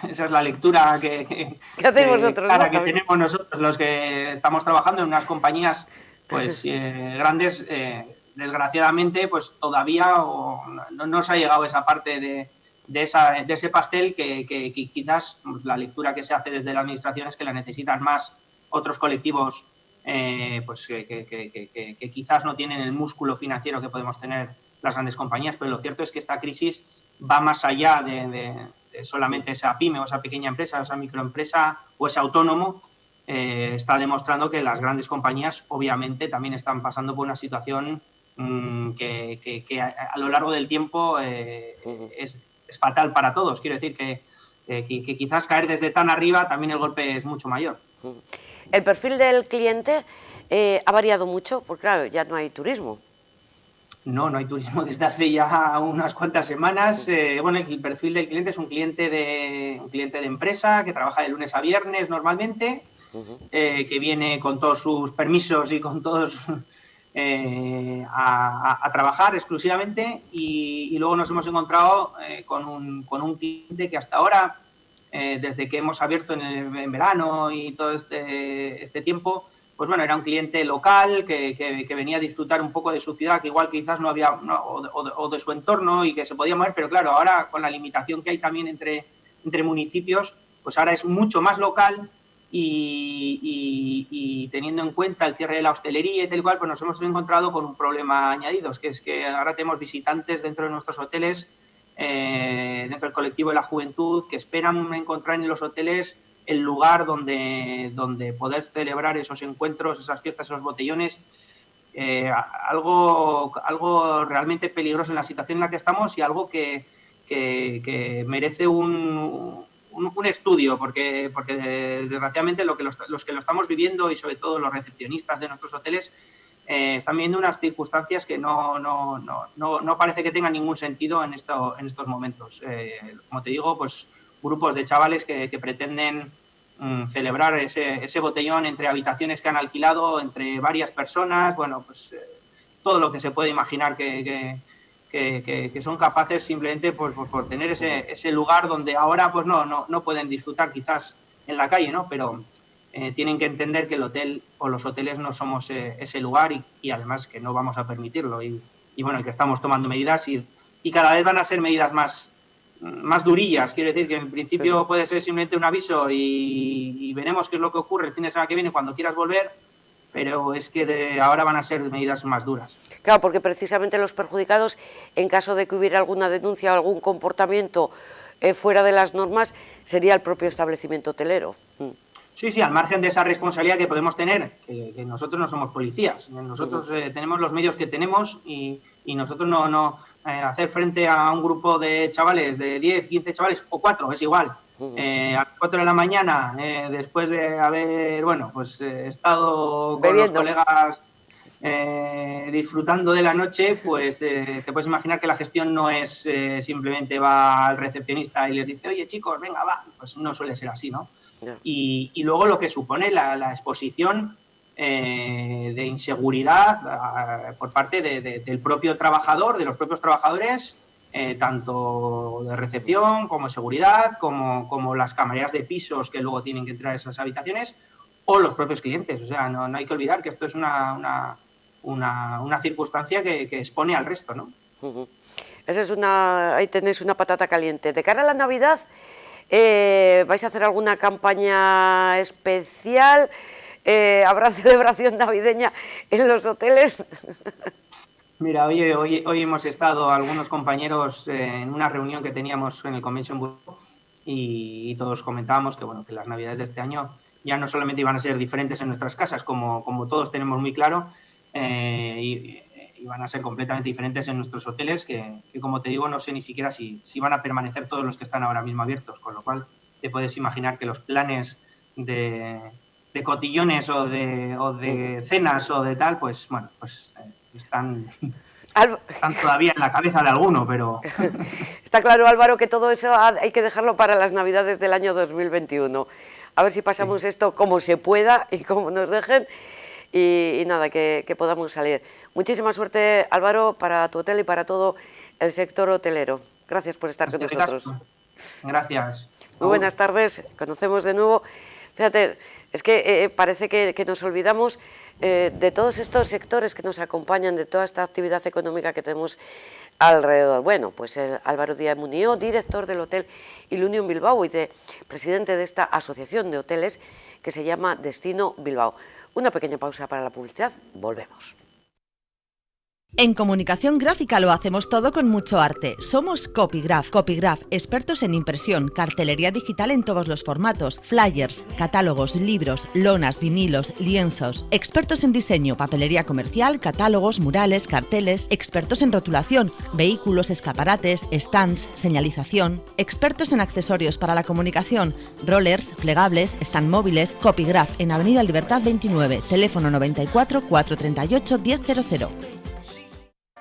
Esa es la lectura que hacéis vosotros, ¿no? Que tenemos nosotros, los que estamos trabajando en unas compañías pues grandes. Desgraciadamente, pues todavía no nos ha llegado esa parte de ese pastel que quizás pues, la lectura que se hace desde la administración es que la necesitan más otros colectivos pues que quizás no tienen el músculo financiero que podemos tener las grandes compañías, pero lo cierto es que esta crisis va más allá de solamente esa pyme o esa pequeña empresa, o esa microempresa o ese autónomo. Está demostrando que las grandes compañías obviamente también están pasando por una situación que a lo largo del tiempo es fatal para todos. Quiero decir que quizás caer desde tan arriba también el golpe es mucho mayor. El perfil del cliente ha variado mucho, porque claro, ya no hay turismo. No hay turismo desde hace ya unas cuantas semanas. Bueno, el perfil del cliente es un cliente de empresa que trabaja de lunes a viernes normalmente, que viene con todos sus permisos y con todos a trabajar exclusivamente, y luego nos hemos encontrado con un cliente que hasta ahora, desde que hemos abierto en verano y todo este tiempo, pues bueno, era un cliente local que venía a disfrutar un poco de su ciudad, que igual quizás no había, o de su entorno, y que se podía mover, pero claro, ahora con la limitación que hay también entre municipios, pues ahora es mucho más local, y teniendo en cuenta el cierre de la hostelería y tal cual, pues nos hemos encontrado con un problema añadido, que es que ahora tenemos visitantes dentro de nuestros hoteles, dentro del colectivo de la juventud, que esperan encontrar en los hoteles el lugar donde poder celebrar esos encuentros, esas fiestas, esos botellones. Algo realmente peligroso en la situación en la que estamos, y algo que merece un estudio, porque desgraciadamente los que lo estamos viviendo, y sobre todo los recepcionistas de nuestros hoteles, están viendo unas circunstancias que no parece que tengan ningún sentido en estos momentos. Como te digo, pues grupos de chavales que pretenden celebrar ese botellón entre habitaciones que han alquilado, entre varias personas, bueno, pues todo lo que se puede imaginar que son capaces, simplemente por tener ese lugar donde ahora pues no pueden disfrutar quizás en la calle, ¿no? Pero tienen que entender que el hotel o los hoteles no somos ese lugar, y además que no vamos a permitirlo, y bueno, que estamos tomando medidas, y cada vez van a ser medidas más durillas. Quiero decir que en principio puede ser simplemente un aviso, y veremos qué es lo que ocurre el fin de semana que viene cuando quieras volver, pero es que ahora van a ser medidas más duras. Claro, porque precisamente los perjudicados, en caso de que hubiera alguna denuncia o algún comportamiento fuera de las normas, sería el propio establecimiento hotelero. Sí, al margen de esa responsabilidad que podemos tener, que nosotros no somos policías, nosotros tenemos los medios que tenemos, y nosotros no hacer frente a un grupo de chavales, de 10, 15 chavales, o 4, es igual, a las 4 de la mañana, después de haber, bueno, pues estado con bebiendo, los colegas disfrutando de la noche, pues te puedes imaginar que la gestión no es simplemente va al recepcionista y les dice, oye chicos, venga, va, pues no suele ser así, ¿no? Yeah. Y luego lo que supone la exposición de inseguridad por parte del propio trabajador, de los propios trabajadores, tanto de recepción como de seguridad, como las camareras de pisos que luego tienen que entrar a esas habitaciones, o los propios clientes. O sea, no hay que olvidar que esto es una circunstancia que expone al resto, ¿no? Esa es ahí tenéis una patata caliente. De cara a la Navidad, ¿vais a hacer alguna campaña especial? ¿Habrá celebración navideña en los hoteles? Mira, hoy hemos estado algunos compañeros en una reunión que teníamos en el Convention Bureau, y todos comentábamos que, bueno, que las Navidades de este año ya no solamente iban a ser diferentes en nuestras casas, como todos tenemos muy claro, y van a ser completamente diferentes en nuestros hoteles, que como te digo, no sé ni siquiera si van a permanecer todos los que están ahora mismo abiertos, con lo cual te puedes imaginar que los planes de cotillones o de cenas o de tal, pues bueno, pues están todavía en la cabeza de alguno, pero... Está claro, Álvaro, que todo eso hay que dejarlo para las Navidades del año 2021. A ver si pasamos esto como se pueda y como nos dejen, y nada, que podamos salir. Muchísima suerte, Álvaro, para tu hotel y para todo el sector hotelero. Gracias por estar con nosotros. Gracias. Muy buenas tardes, conocemos de nuevo. Fíjate, es que parece que nos olvidamos de todos estos sectores que nos acompañan, de toda esta actividad económica que tenemos alrededor. Bueno, pues Álvaro Díaz Munió, director del Hotel Ilunion Bilbao y presidente de esta asociación de hoteles que se llama Destino Bilbao. Una pequeña pausa para la publicidad, volvemos. En comunicación gráfica lo hacemos todo con mucho arte. Somos Copygraph. Copygraph, expertos en impresión, cartelería digital en todos los formatos, flyers, catálogos, libros, lonas, vinilos, lienzos. Expertos en diseño, papelería comercial, catálogos, murales, carteles. Expertos en rotulación, vehículos, escaparates, stands, señalización. Expertos en accesorios para la comunicación, rollers, plegables, stand móviles. Copygraph en Avenida Libertad 29, teléfono 94 438 1000.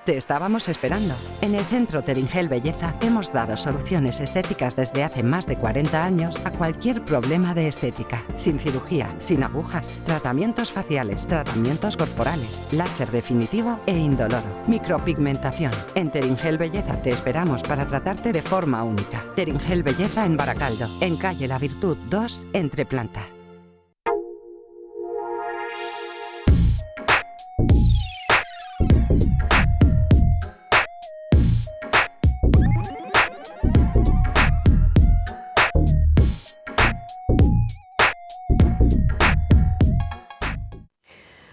Te estábamos esperando. En el Centro Teringel Belleza hemos dado soluciones estéticas desde hace más de 40 años a cualquier problema de estética. Sin cirugía, sin agujas, tratamientos faciales, tratamientos corporales, láser definitivo e indoloro, micropigmentación. En Teringel Belleza te esperamos para tratarte de forma única. Teringel Belleza en Baracaldo, en calle La Virtud 2, entre planta.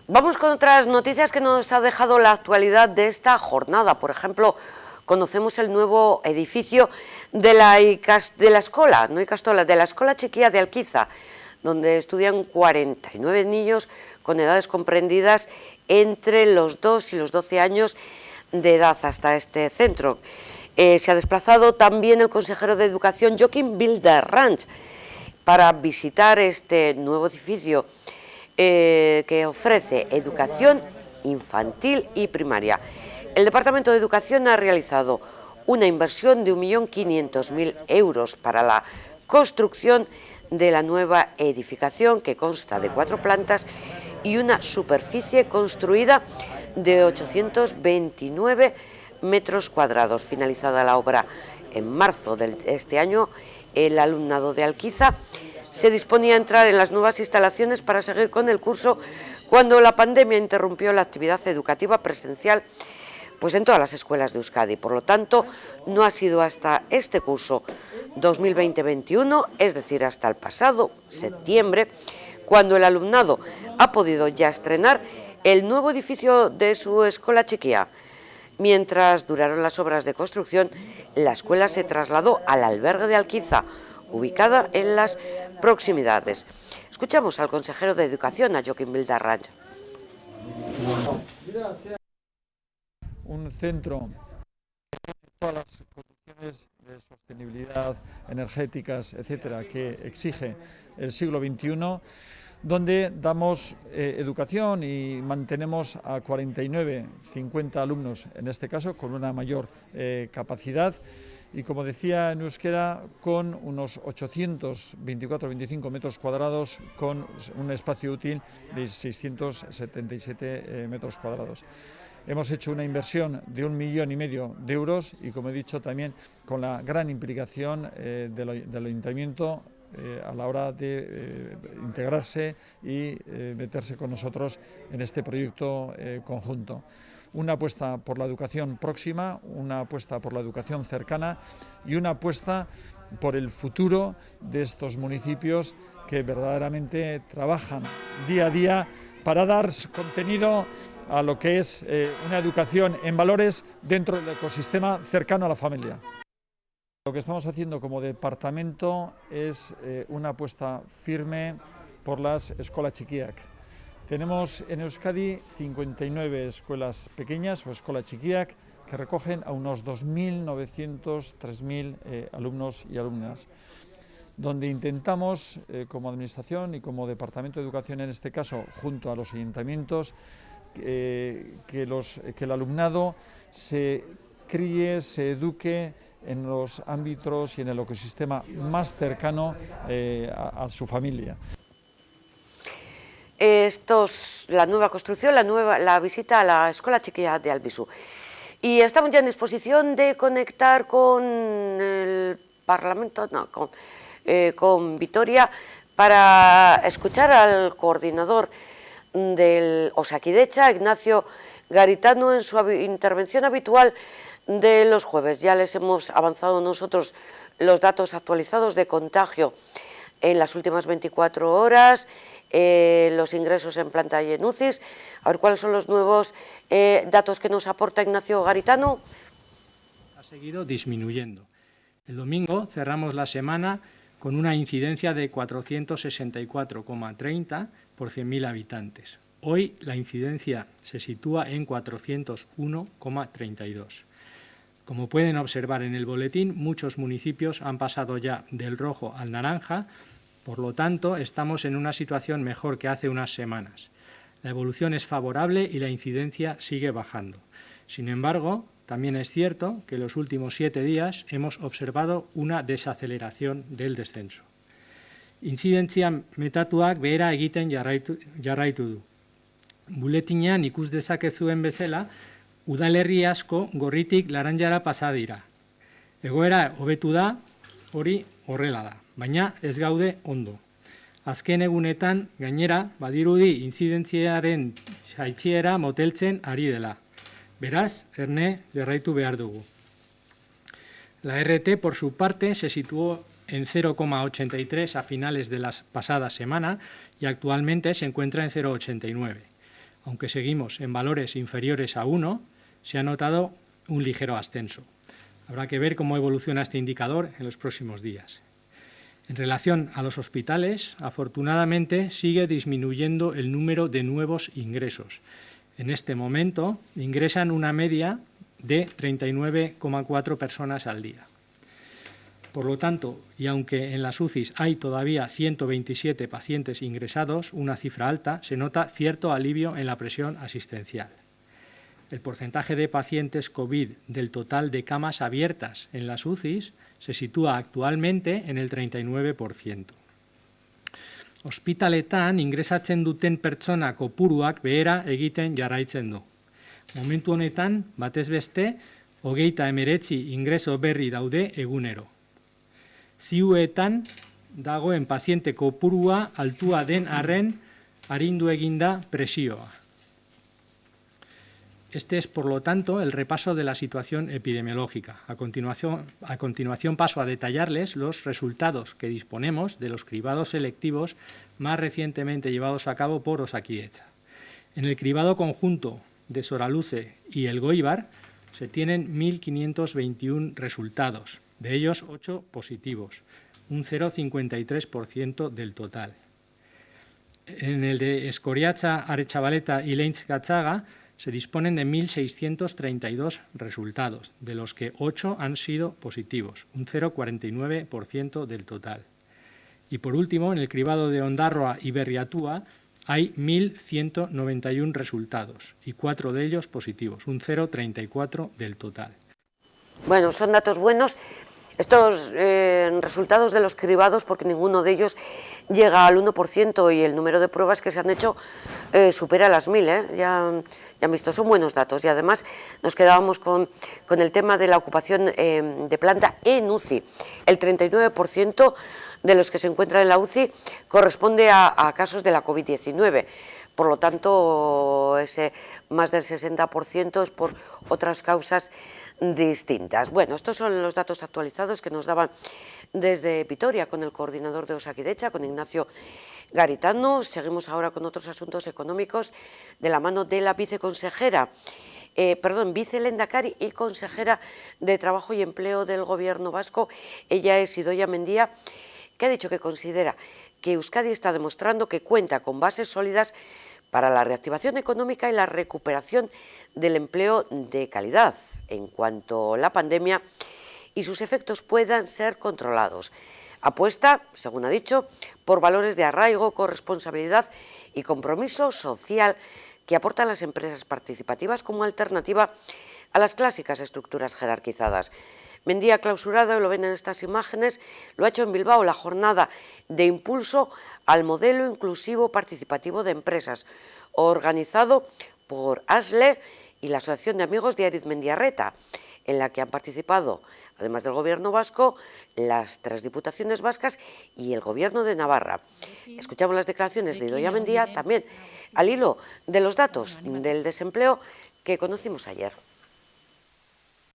Vamos con otras noticias que nos ha dejado la actualidad de esta jornada. Por ejemplo, conocemos el nuevo edificio de la escuela, no Icastola, de la Escola Chiquía de Alquiza, donde estudian 49 niños con edades comprendidas entre los 2 y los 12 años de edad hasta este centro. Se ha desplazado también el consejero de Educación, Joaquim Vildarranch, para visitar este nuevo edificio que ofrece educación infantil y primaria. El Departamento de Educación ha realizado una inversión de 1.500.000 euros para la construcción de la nueva edificación, que consta de 4 plantas y una superficie construida de 829 metros cuadrados. Finalizada la obra en marzo de este año, el alumnado de Alquiza se disponía a entrar en las nuevas instalaciones para seguir con el curso cuando la pandemia interrumpió la actividad educativa presencial pues en todas las escuelas de Euskadi. Por lo tanto, no ha sido hasta este curso 2020-21, es decir, hasta el pasado septiembre, cuando el alumnado ha podido ya estrenar el nuevo edificio de su escuela chiquía. Mientras duraron las obras de construcción, la escuela se trasladó al albergue de Alquiza, ubicada en las proximidades. Escuchamos al consejero de Educación, a Joaquim Vildarranch. Un centro con todas las condiciones de sostenibilidad energéticas, etcétera, que exige el siglo XXI, donde damos educación y mantenemos a 50 alumnos, en este caso, con una mayor capacidad. Y como decía en euskera, con unos 824-25 metros cuadrados, con un espacio útil de 677 metros cuadrados. Hemos hecho una inversión de 1,5 millones de euros y, como he dicho, también con la gran implicación del ayuntamiento a la hora de integrarse y meterse con nosotros en este proyecto conjunto. Una apuesta por la educación próxima, una apuesta por la educación cercana y una apuesta por el futuro de estos municipios que verdaderamente trabajan día a día para dar contenido a lo que es una educación en valores dentro del ecosistema cercano a la familia. Lo que estamos haciendo como departamento es una apuesta firme por las escuelas chiquiak. Tenemos en Euskadi 59 escuelas pequeñas o escuelas chiquiak que recogen a unos 2.900, 3.000 alumnos y alumnas, donde intentamos como administración y como Departamento de Educación en este caso, junto a los ayuntamientos, que el alumnado se críe, se eduque en los ámbitos y en el ecosistema más cercano a su familia. La nueva construcción, la visita a la Escuela Chiquía de Albisu. Y estamos ya en disposición de conectar con el Parlamento, con Vitoria, para escuchar al coordinador del Osakidecha, Ignacio Garitano, en su intervención habitual de los jueves. Ya les hemos avanzado nosotros los datos actualizados de contagio en las últimas 24 horas, los ingresos en planta y en UCIs. A ver cuáles son los nuevos datos que nos aporta Ignacio Garitano. Ha seguido disminuyendo. El domingo cerramos la semana con una incidencia de 464,30 por 100.000 habitantes. Hoy la incidencia se sitúa en 401,32. Como pueden observar en el boletín, muchos municipios han pasado ya del rojo al naranja, por lo tanto, estamos en una situación mejor que hace unas semanas. La evolución es favorable y la incidencia sigue bajando. Sin embargo, también es cierto que en los últimos 7 días hemos observado una desaceleración del descenso. Intzidentzia metatuak behera egiten jarraitu du. Buletinean ikus dezakezuen bezala, udalerri asko gorritik laranjara pasa dira. Egoera hobetu da, hori horrela da, baina ez gaude ondo. Azken egunetan, gainera, badirudi intzidentziaren jaitsiera moteltzen ari dela. Beraz, erne jarraitu behar dugu. La RT, por su parte, se situó en 0,83 a finales de la pasada semana y actualmente se encuentra en 0,89. Aunque seguimos en valores inferiores a 1, se ha notado un ligero ascenso. Habrá que ver cómo evoluciona este indicador en los próximos días. En relación a los hospitales, afortunadamente sigue disminuyendo el número de nuevos ingresos. En este momento ingresan una media de 39,4 personas al día. Por lo tanto, y aunque en las UCIs hay todavía 127 pacientes ingresados, una cifra alta, se nota cierto alivio en la presión asistencial. El porcentaje de pacientes COVID del total de camas abiertas en las UCIs se sitúa actualmente en el 39%. Hospitaletan ingresatzen duten pertsona kopuruak behera egiten jarraitzen du. Momentu honetan, batez beste, 39 ingreso berri daude egunero. Ziuetan dagoen paziente kopurua altua den arren arindu eginda presioa. Este es, por lo tanto, el repaso de la situación epidemiológica. A continuación paso a detallarles los resultados que disponemos de los cribados selectivos más recientemente llevados a cabo por Osakidetza. En el cribado conjunto de Soraluce y Elgoibar se tienen 1.521 resultados, de ellos 8 positivos, un 0,53% del total. En el de Escoriacha, Aretxabaleta y Leintz Gatzaga se disponen de 1.632 resultados, de los que 8 han sido positivos, un 0,49% del total. Y por último, en el cribado de Ondarroa y Berriatúa hay 1.191 resultados y 4 de ellos positivos, un 0,34% del total. Bueno, son datos buenos estos resultados de los cribados, porque ninguno de ellos llega al 1% y el número de pruebas que se han hecho supera las 1.000, ya han visto, son buenos datos. Y además nos quedábamos con el tema de la ocupación de planta en UCI. El 39% de los que se encuentran en la UCI corresponde a casos de la COVID-19. Por lo tanto, ese más del 60% es por otras causas distintas. Bueno, estos son los datos actualizados que nos daban desde Vitoria con el coordinador de Osakidetza, con Ignacio Garitano. Seguimos ahora con otros asuntos económicos de la mano de la vicelehendakari y consejera de Trabajo y Empleo del Gobierno vasco. Ella es Idoia Mendia, que ha dicho que considera que Euskadi está demostrando que cuenta con bases sólidas para la reactivación económica y la recuperación del empleo de calidad en cuanto la pandemia y sus efectos puedan ser controlados. Apuesta, según ha dicho, por valores de arraigo, corresponsabilidad y compromiso social que aportan las empresas participativas como alternativa a las clásicas estructuras jerarquizadas. Mendia ha clausurado, y lo ven en estas imágenes, lo ha hecho en Bilbao, la jornada de impulso al modelo inclusivo participativo de empresas, organizado por ASLE y la Asociación de Amigos de Arizmendiarreta, en la que han participado, además del Gobierno vasco, las 3 diputaciones vascas y el Gobierno de Navarra. Escuchamos las declaraciones de Idoia Mendia, también al hilo de los datos del desempleo que conocimos ayer.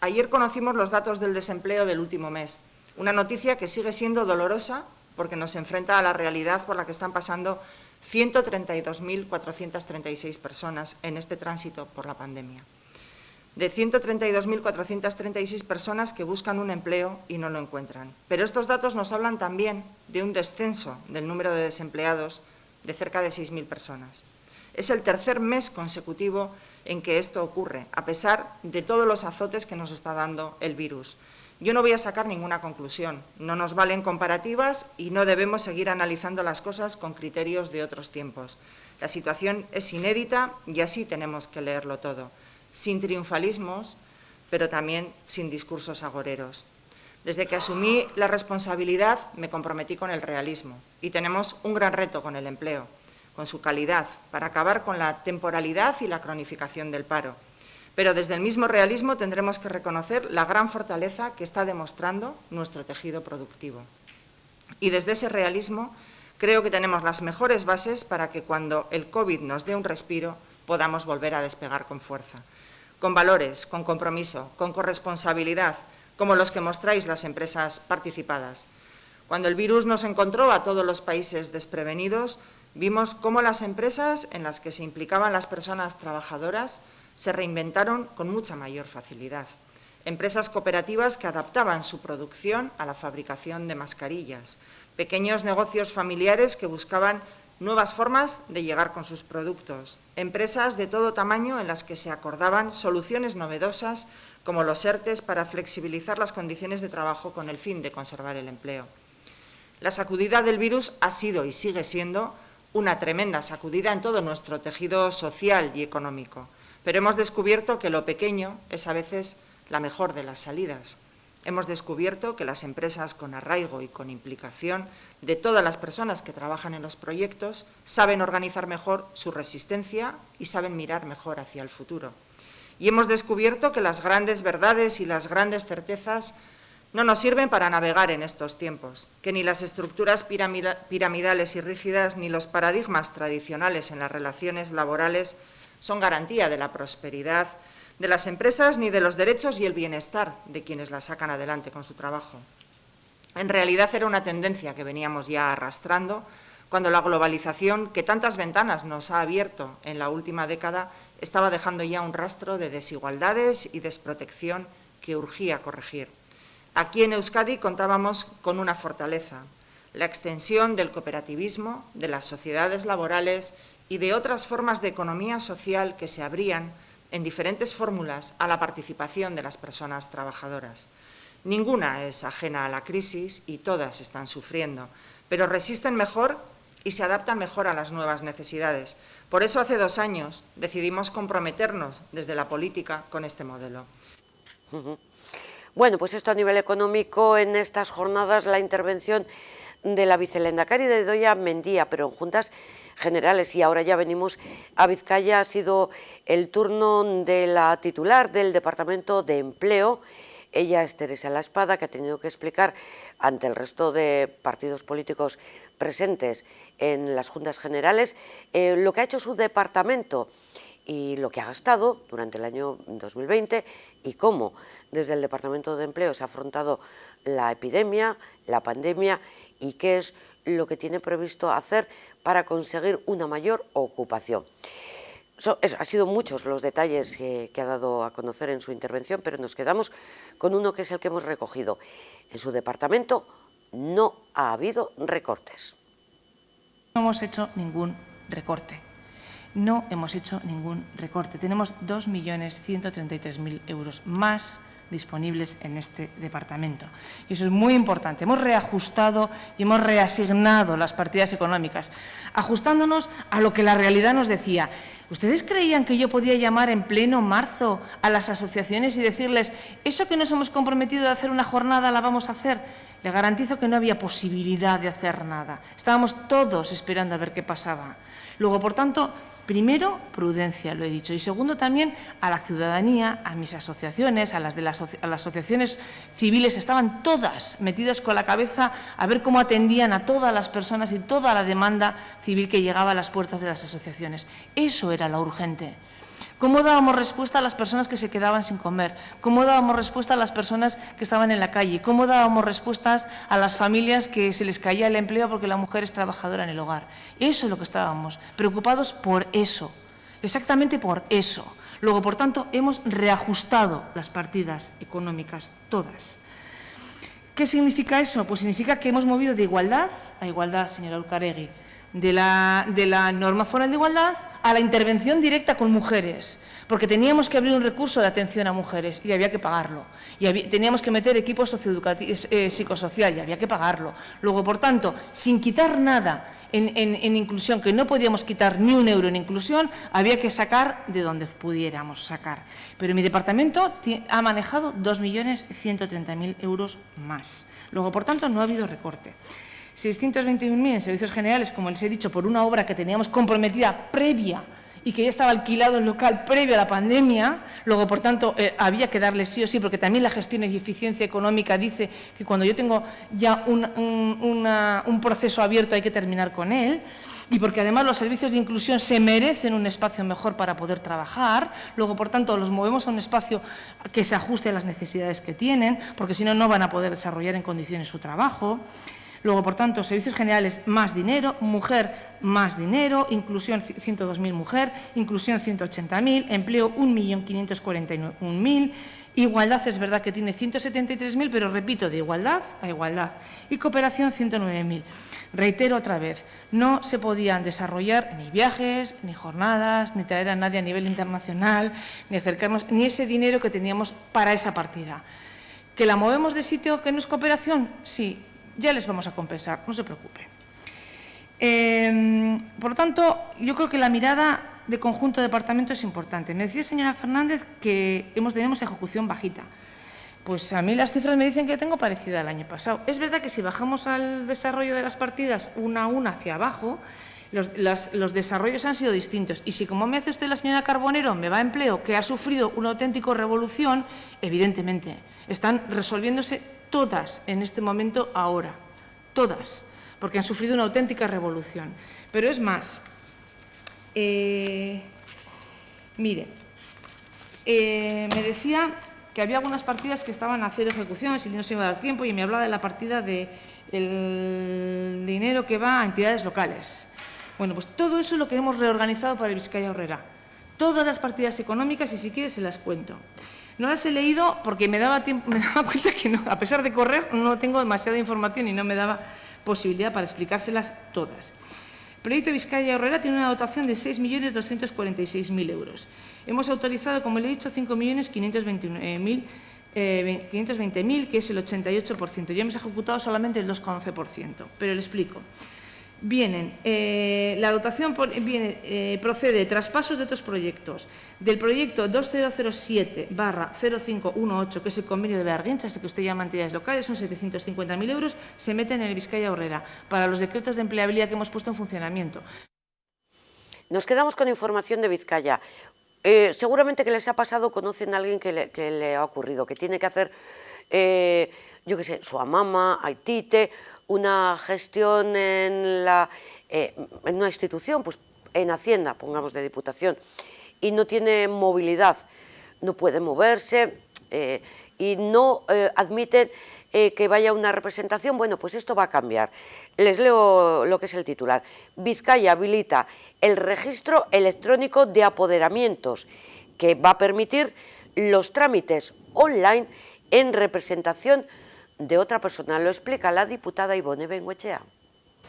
Ayer conocimos los datos del desempleo del último mes, una noticia que sigue siendo dolorosa porque nos enfrenta a la realidad por la que están pasando 132.436 personas en este tránsito por la pandemia. De 132.436 personas que buscan un empleo y no lo encuentran. Pero estos datos nos hablan también de un descenso del número de desempleados de cerca de 6.000 personas. Es el tercer mes consecutivo en que esto ocurre, a pesar de todos los azotes que nos está dando el virus. Yo no voy a sacar ninguna conclusión, no nos valen comparativas y no debemos seguir analizando las cosas con criterios de otros tiempos. La situación es inédita y así tenemos que leerlo todo. sin triunfalismos, pero también sin discursos agoreros. Desde que asumí la responsabilidad me comprometí con el realismo y tenemos un gran reto con el empleo, con su calidad, para acabar con la temporalidad y la cronificación del paro. Pero desde el mismo realismo tendremos que reconocer la gran fortaleza que está demostrando nuestro tejido productivo. Y desde ese realismo creo que tenemos las mejores bases para que cuando el COVID nos dé un respiro podamos volver a despegar con fuerza, con valores, con compromiso, con corresponsabilidad, como los que mostráis las empresas participadas. Cuando el virus nos encontró a todos los países desprevenidos, vimos cómo las empresas en las que se implicaban las personas trabajadoras se reinventaron con mucha mayor facilidad. Empresas cooperativas que adaptaban su producción a la fabricación de mascarillas, pequeños negocios familiares que buscaban nuevas formas de llegar con sus productos, empresas de todo tamaño en las que se acordaban soluciones novedosas como los ERTEs para flexibilizar las condiciones de trabajo con el fin de conservar el empleo. La sacudida del virus ha sido y sigue siendo una tremenda sacudida en todo nuestro tejido social y económico, pero hemos descubierto que lo pequeño es a veces la mejor de las salidas. Hemos descubierto que las empresas con arraigo y con implicación de todas las personas que trabajan en los proyectos saben organizar mejor su resistencia y saben mirar mejor hacia el futuro. Y hemos descubierto que las grandes verdades y las grandes certezas no nos sirven para navegar en estos tiempos, que ni las estructuras piramidales y rígidas ni los paradigmas tradicionales en las relaciones laborales son garantía de la prosperidad de las empresas ni de los derechos y el bienestar de quienes las sacan adelante con su trabajo. En realidad era una tendencia que veníamos ya arrastrando cuando la globalización, que tantas ventanas nos ha abierto en la última década, estaba dejando ya un rastro de desigualdades y desprotección que urgía corregir. Aquí en Euskadi contábamos con una fortaleza, la extensión del cooperativismo, de las sociedades laborales y de otras formas de economía social que se abrían en diferentes fórmulas a la participación de las personas trabajadoras. Ninguna es ajena a la crisis y todas están sufriendo, pero resisten mejor y se adaptan mejor a las nuevas necesidades. Por eso hace 2 años decidimos comprometernos desde la política con este modelo. Bueno, pues esto a nivel económico, en estas jornadas la intervención de la vicelehendakari de Idoia Mendia, pero en juntas generales, y ahora ya venimos a Vizcaya, ha sido el turno de la titular del Departamento de Empleo. Ella es Teresa La Espada, que ha tenido que explicar ante el resto de partidos políticos presentes en las juntas generales lo que ha hecho su departamento y lo que ha gastado durante el año 2020 y cómo desde el Departamento de Empleo se ha afrontado la epidemia, la pandemia y qué es lo que tiene previsto hacer para conseguir una mayor ocupación. Ha sido muchos los detalles que ha dado a conocer en su intervención, pero nos quedamos con uno que es el que hemos recogido. En su departamento no ha habido recortes. No hemos hecho ningún recorte. No hemos hecho ningún recorte. Tenemos 2.133.000 euros más disponibles en este departamento. Y eso es muy importante. Hemos reajustado y hemos reasignado las partidas económicas, ajustándonos a lo que la realidad nos decía. ¿Ustedes creían que yo podía llamar en pleno marzo a las asociaciones y decirles eso que nos hemos comprometido de hacer una jornada la vamos a hacer? Le garantizo que no había posibilidad de hacer nada. Estábamos todos esperando a ver qué pasaba. Luego, por tanto, primero, prudencia, lo he dicho. Y segundo, también a la ciudadanía, a mis asociaciones, a las asociaciones civiles, estaban todas metidas con la cabeza a ver cómo atendían a todas las personas y toda la demanda civil que llegaba a las puertas de las asociaciones. Eso era lo urgente. ¿Cómo dábamos respuesta a las personas que se quedaban sin comer? ¿Cómo dábamos respuesta a las personas que estaban en la calle? ¿Cómo dábamos respuestas a las familias que se les caía el empleo porque la mujer es trabajadora en el hogar? Eso es lo que estábamos, preocupados por eso, exactamente por eso. Luego, por tanto, hemos reajustado las partidas económicas todas. ¿Qué significa eso? Pues significa que hemos movido de igualdad a igualdad, señora Urcaregui, de la norma foral de igualdad a la intervención directa con mujeres, porque teníamos que abrir un recurso de atención a mujeres y había que pagarlo. Y teníamos que meter equipo psicosocial y había que pagarlo. Luego, por tanto, sin quitar nada en inclusión, que no podíamos quitar ni un euro en inclusión, había que sacar de donde pudiéramos sacar. Pero mi departamento ha manejado 2.130.000 euros más. Luego, por tanto, no ha habido recorte. 621.000 en servicios generales, como les he dicho, por una obra que teníamos comprometida previa y que ya estaba alquilado el local previo a la pandemia. Luego, por tanto, había que darle sí o sí, porque también la gestión y eficiencia económica dice que cuando yo tengo ya un proceso abierto hay que terminar con él. Y porque además los servicios de inclusión se merecen un espacio mejor para poder trabajar. Luego, por tanto, los movemos a un espacio que se ajuste a las necesidades que tienen, porque si no, no van a poder desarrollar en condiciones su trabajo. Luego, por tanto, servicios generales, más dinero, mujer, más dinero, inclusión 102.000 mujer, inclusión 180.000, empleo 1.541.000, igualdad es verdad que tiene 173.000, pero repito, de igualdad a igualdad, y cooperación 109.000. Reitero otra vez, no se podían desarrollar ni viajes, ni jornadas, ni traer a nadie a nivel internacional, ni acercarnos, ni ese dinero que teníamos para esa partida. ¿Que la movemos de sitio que no es cooperación? Sí. Ya les vamos a compensar, no se preocupe. Por lo tanto, yo creo que la mirada de conjunto de departamento es importante. Me decía señora Fernández que tenemos ejecución bajita. Pues a mí las cifras me dicen que tengo parecida al año pasado. Es verdad que si bajamos al desarrollo de las partidas una a una hacia abajo, los desarrollos han sido distintos. Y si, como me hace usted la señora Carbonero, me va a empleo, que ha sufrido una auténtica revolución, evidentemente, están resolviéndose todas en este momento ahora, todas, porque han sufrido una auténtica revolución. Pero es más, mire, me decía que había algunas partidas que estaban a cero ejecución, si no se iba a dar tiempo, y me hablaba de la partida del dinero que va a entidades locales. Bueno, pues todo eso es lo que hemos reorganizado para el Vizcaya Aurrera. Todas las partidas económicas, y si quiere se las cuento. No las he leído porque me daba cuenta que no, a pesar de correr no tengo demasiada información y no me daba posibilidad para explicárselas todas. El proyecto Vizcaya Aurrera tiene una dotación de 6.246.000 euros. Hemos autorizado, como le he dicho, 5.520.000, que es el 88%. Ya hemos ejecutado solamente el 2,11%, pero le explico. La dotación procede de traspasos de otros proyectos. Del proyecto 2007/0518, que es el convenio de Bearguincha, este que usted llama entidades locales, son 750.000 euros, se meten en el Vizcaya Aurrera para los decretos de empleabilidad que hemos puesto en funcionamiento. Nos quedamos con información de Vizcaya. Seguramente que les ha pasado, conocen a alguien que le ha ocurrido, que tiene que hacer, yo qué sé, su amama, Aitite, una gestión en una institución, pues en Hacienda, pongamos de Diputación, y no tiene movilidad, no puede moverse y no admiten que vaya una representación. Bueno, pues esto va a cambiar. Les leo lo que es el titular. Vizcaya habilita el registro electrónico de apoderamientos, que va a permitir los trámites online en representación de otra persona. Lo explica la diputada Ibone Bengoechea.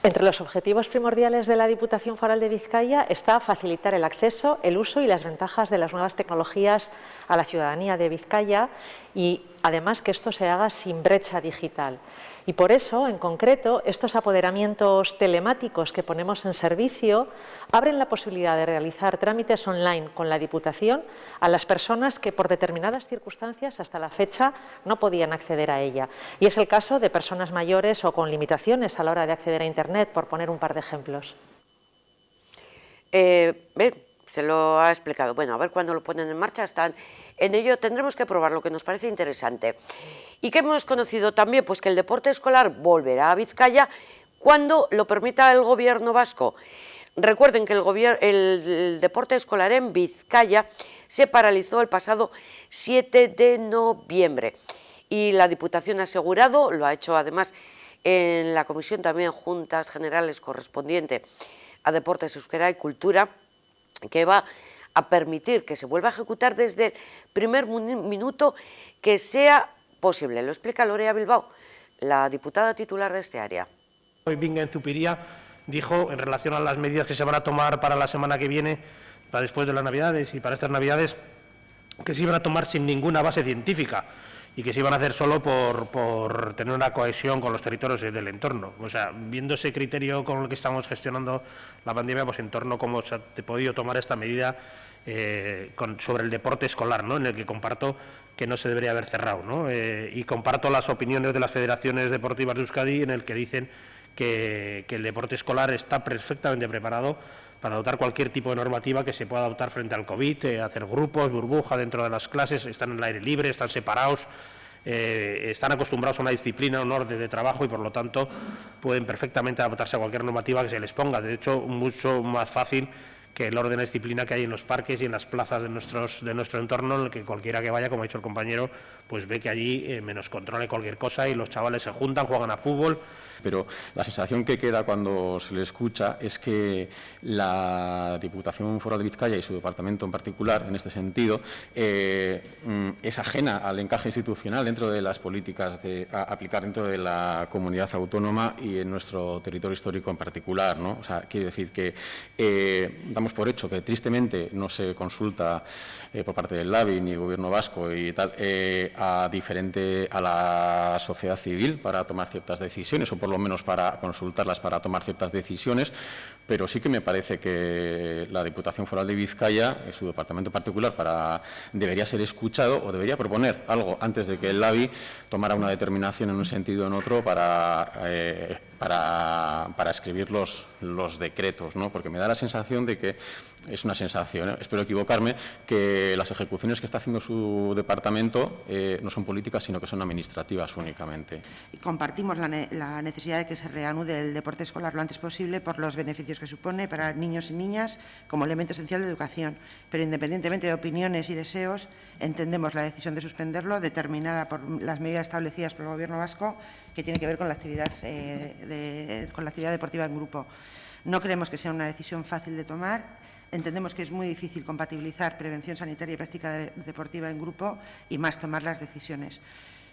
Entre los objetivos primordiales de la Diputación Foral de Vizcaya está facilitar el acceso, el uso y las ventajas de las nuevas tecnologías a la ciudadanía de Vizcaya y además que esto se haga sin brecha digital. Y por eso, en concreto, estos apoderamientos telemáticos que ponemos en servicio abren la posibilidad de realizar trámites online con la Diputación a las personas que por determinadas circunstancias hasta la fecha no podían acceder a ella. Y es el caso de personas mayores o con limitaciones a la hora de acceder a Internet, por poner un par de ejemplos. Se lo ha explicado. Bueno, a ver cuándo lo ponen en marcha. Están en ello, tendremos que probar, lo que nos parece interesante. ¿Y qué hemos conocido también? Pues que el deporte escolar volverá a Vizcaya cuando lo permita el gobierno vasco. Recuerden que el deporte escolar en Vizcaya se paralizó el pasado 7 de noviembre y la Diputación ha asegurado, lo ha hecho además en la comisión también Juntas Generales correspondiente a Deportes, Euskera y Cultura, que va a permitir que se vuelva a ejecutar desde el primer minuto que sea posible. Lo explica Lorea Bilbao, la diputada titular de este área. Hoy Bingen Zupiria dijo, en relación a las medidas que se van a tomar para la semana que viene, después de las Navidades y para estas Navidades, que se iban a tomar sin ninguna base científica y que se iban a hacer solo por tener una cohesión con los territorios del entorno. O sea, viendo ese criterio con el que estamos gestionando la pandemia, pues en torno a cómo se ha podido tomar esta medida sobre el deporte escolar, ¿no?, en el que comparto que no se debería haber cerrado, ¿no? Y comparto las opiniones de las federaciones deportivas de Euskadi en el que dicen que el deporte escolar está perfectamente preparado para adoptar cualquier tipo de normativa que se pueda adoptar frente al COVID, hacer grupos, burbuja dentro de las clases, están en el aire libre, están separados, están acostumbrados a una disciplina, a un orden de trabajo y por lo tanto pueden perfectamente adaptarse a cualquier normativa que se les ponga. De hecho, mucho más fácil que el orden de disciplina que hay en los parques y en las plazas de nuestro entorno, en el que cualquiera que vaya, como ha dicho el compañero, pues ve que allí menos controle cualquier cosa y los chavales se juntan, juegan a fútbol. Pero la sensación que queda cuando se le escucha es que la Diputación Foral de Vizcaya y su departamento en particular, en este sentido, es ajena al encaje institucional dentro de las políticas a aplicar dentro de la comunidad autónoma y en nuestro territorio histórico en particular, ¿no? O sea, quiere decir que damos por hecho que tristemente no se consulta por parte del LABI ni el Gobierno vasco y tal a la sociedad civil para tomar ciertas decisiones o por lo menos para consultarlas para tomar ciertas decisiones, pero sí que me parece que la Diputación Foral de Vizcaya, su departamento particular, debería ser escuchado o debería proponer algo antes de que el LABI tomara una determinación en un sentido o en otro para escribir los decretos, ¿no? Porque me da la sensación de que es una sensación, espero equivocarme, que las ejecuciones que está haciendo su departamento no son políticas, sino que son administrativas únicamente. Y compartimos la necesidad de que se reanude el deporte escolar lo antes posible por los beneficios que supone para niños y niñas como elemento esencial de educación. Pero independientemente de opiniones y deseos, entendemos la decisión de suspenderlo, determinada por las medidas establecidas por el Gobierno vasco, que tiene que ver con la actividad, deportiva en grupo. No creemos que sea una decisión fácil de tomar. Entendemos que es muy difícil compatibilizar prevención sanitaria y práctica deportiva en grupo y más tomar las decisiones.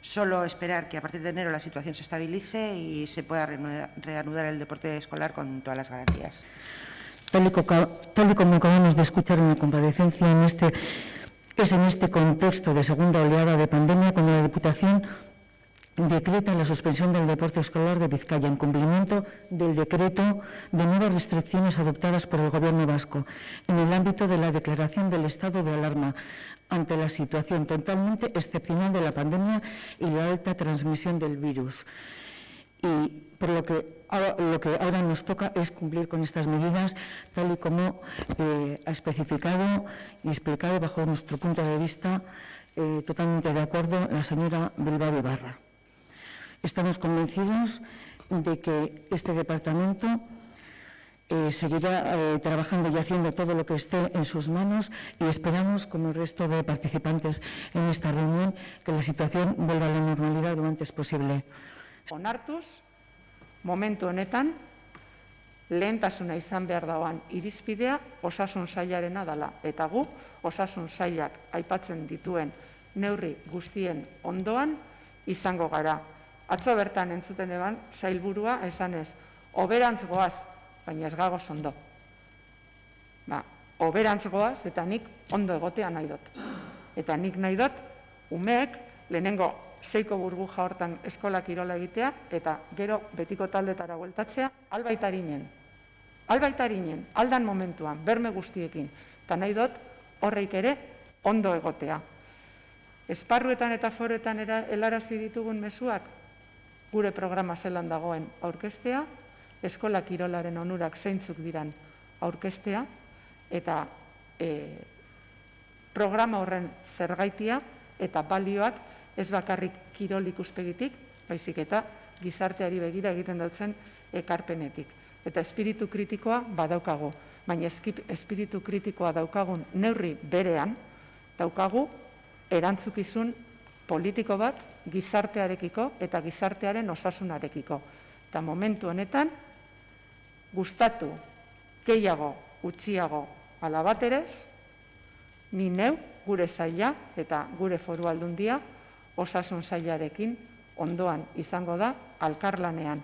Solo esperar que a partir de enero la situación se estabilice y se pueda reanudar el deporte escolar con todas las garantías. Tal y como acabamos de escuchar en la comparecencia, es en este contexto de segunda oleada de pandemia cuando la Diputación decreta la suspensión del deporte escolar de Vizcaya en cumplimiento del decreto de nuevas restricciones adoptadas por el Gobierno vasco en el ámbito de la declaración del estado de alarma ante la situación totalmente excepcional de la pandemia y la alta transmisión del virus. Y por lo que ahora nos toca es cumplir con estas medidas, tal y como ha especificado y explicado bajo nuestro punto de vista, totalmente de acuerdo, la señora Bilbao Ibarra. Estamos convencidos de que este departamento seguirá trabajando y haciendo todo lo que esté en sus manos y esperamos, como el resto de participantes en esta reunión, que la situación vuelva a la normalidad lo antes posible. Onartuz, momentu honetan, lehentasuna izan behar dagoan irizpidea osasun sailarena dela. Eta gu, osasun sailak aipatzen dituen neurri guztien ondoan izango gara. Atzo bertan entzuten eban, sailburua esanez, oberantz goaz, baina ez gagoz ondo. Oberantz goaz eta nik ondo egotea nahi dut. Eta nik nahi dut, umeek lehenengo 6ko burbuja hortan eskola kirola egitea, eta gero betiko taldetara bueltatzea, albaitarinen, aldan momentuan, berme guztiekin, eta nahi dut horreik ere ondo egotea. Esparruetan eta foretan helarazi ditugun mezuak, gure programa zelan dagoen aurkeztea, eskola kirolaren onurak zeintzuk diran aurkeztea, eta programa horren zergaitia eta balioak ez bakarrik kirol ikuspegitik, baizik eta gizarteari begira egiten dutzen ekarpenetik. Eta espiritu kritikoa badaukagu, baina espiritu kritikoa daukagun neurri berean, daukagu erantzukizun politiko bat gizartearekiko eta gizartearen osasunarekiko. Eta momentu honetan, gustatu, gehiago, utziago, ala baterez, ni neu, gure saila eta gure foru aldundia, osasun sailarekin ondoan izango da alkarlanean.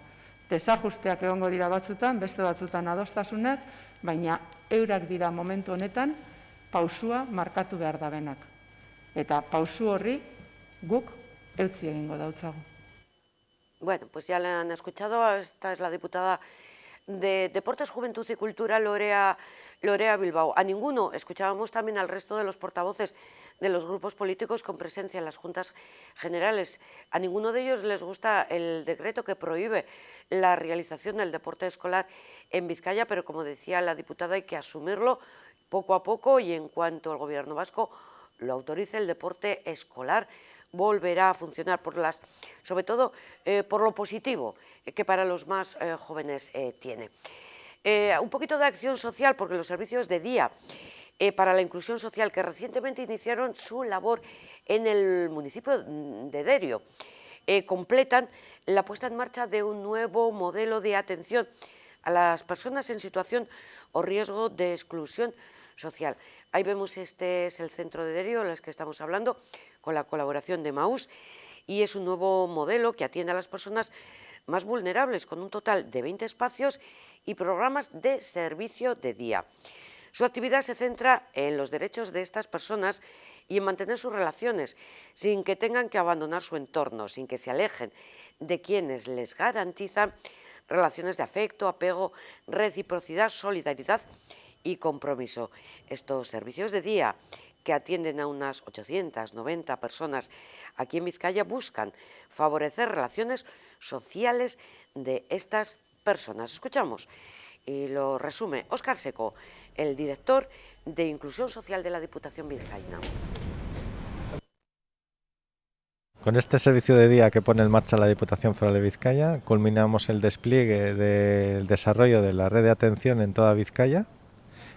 Desajusteak egongo dira batzutan, beste batzutan adostasunak, baina eurak dira momentu honetan pausua markatu behar dabenak. Eta pausu horri guk eutsi egingo dautzagu. Bueno, pues ya la han escuchado, esta es la diputada de Deportes, Juventud y Cultura, Lorea Bilbao. A ninguno, escuchábamos también al resto de los portavoces de los grupos políticos con presencia en las juntas generales, a ninguno de ellos les gusta el decreto que prohíbe la realización del deporte escolar en Vizcaya, pero como decía la diputada, hay que asumirlo poco a poco y en cuanto el Gobierno vasco lo autorice, el deporte escolar volverá a funcionar, sobre todo por lo positivo que para los más jóvenes tiene. Un poquito de acción social, porque los servicios de día para la inclusión social que recientemente iniciaron su labor en el municipio de Derio, completan la puesta en marcha de un nuevo modelo de atención a las personas en situación o riesgo de exclusión social. Ahí vemos, este es el centro de Derio, del que estamos hablando, con la colaboración de Maús, y es un nuevo modelo que atiende a las personas más vulnerables, con un total de 20 espacios y programas de servicio de día. Su actividad se centra en los derechos de estas personas y en mantener sus relaciones, sin que tengan que abandonar su entorno, sin que se alejen de quienes les garantizan relaciones de afecto, apego, reciprocidad, solidaridad y compromiso. Estos servicios de día, que atienden a unas 890 personas aquí en Vizcaya, buscan favorecer relaciones sociales de estas personas. Escuchamos y lo resume Óscar Seco, el director de Inclusión Social de la Diputación vizcaína. Con este servicio de día que pone en marcha la Diputación Foral de Vizcaya, culminamos el despliegue del desarrollo de la red de atención en toda Vizcaya,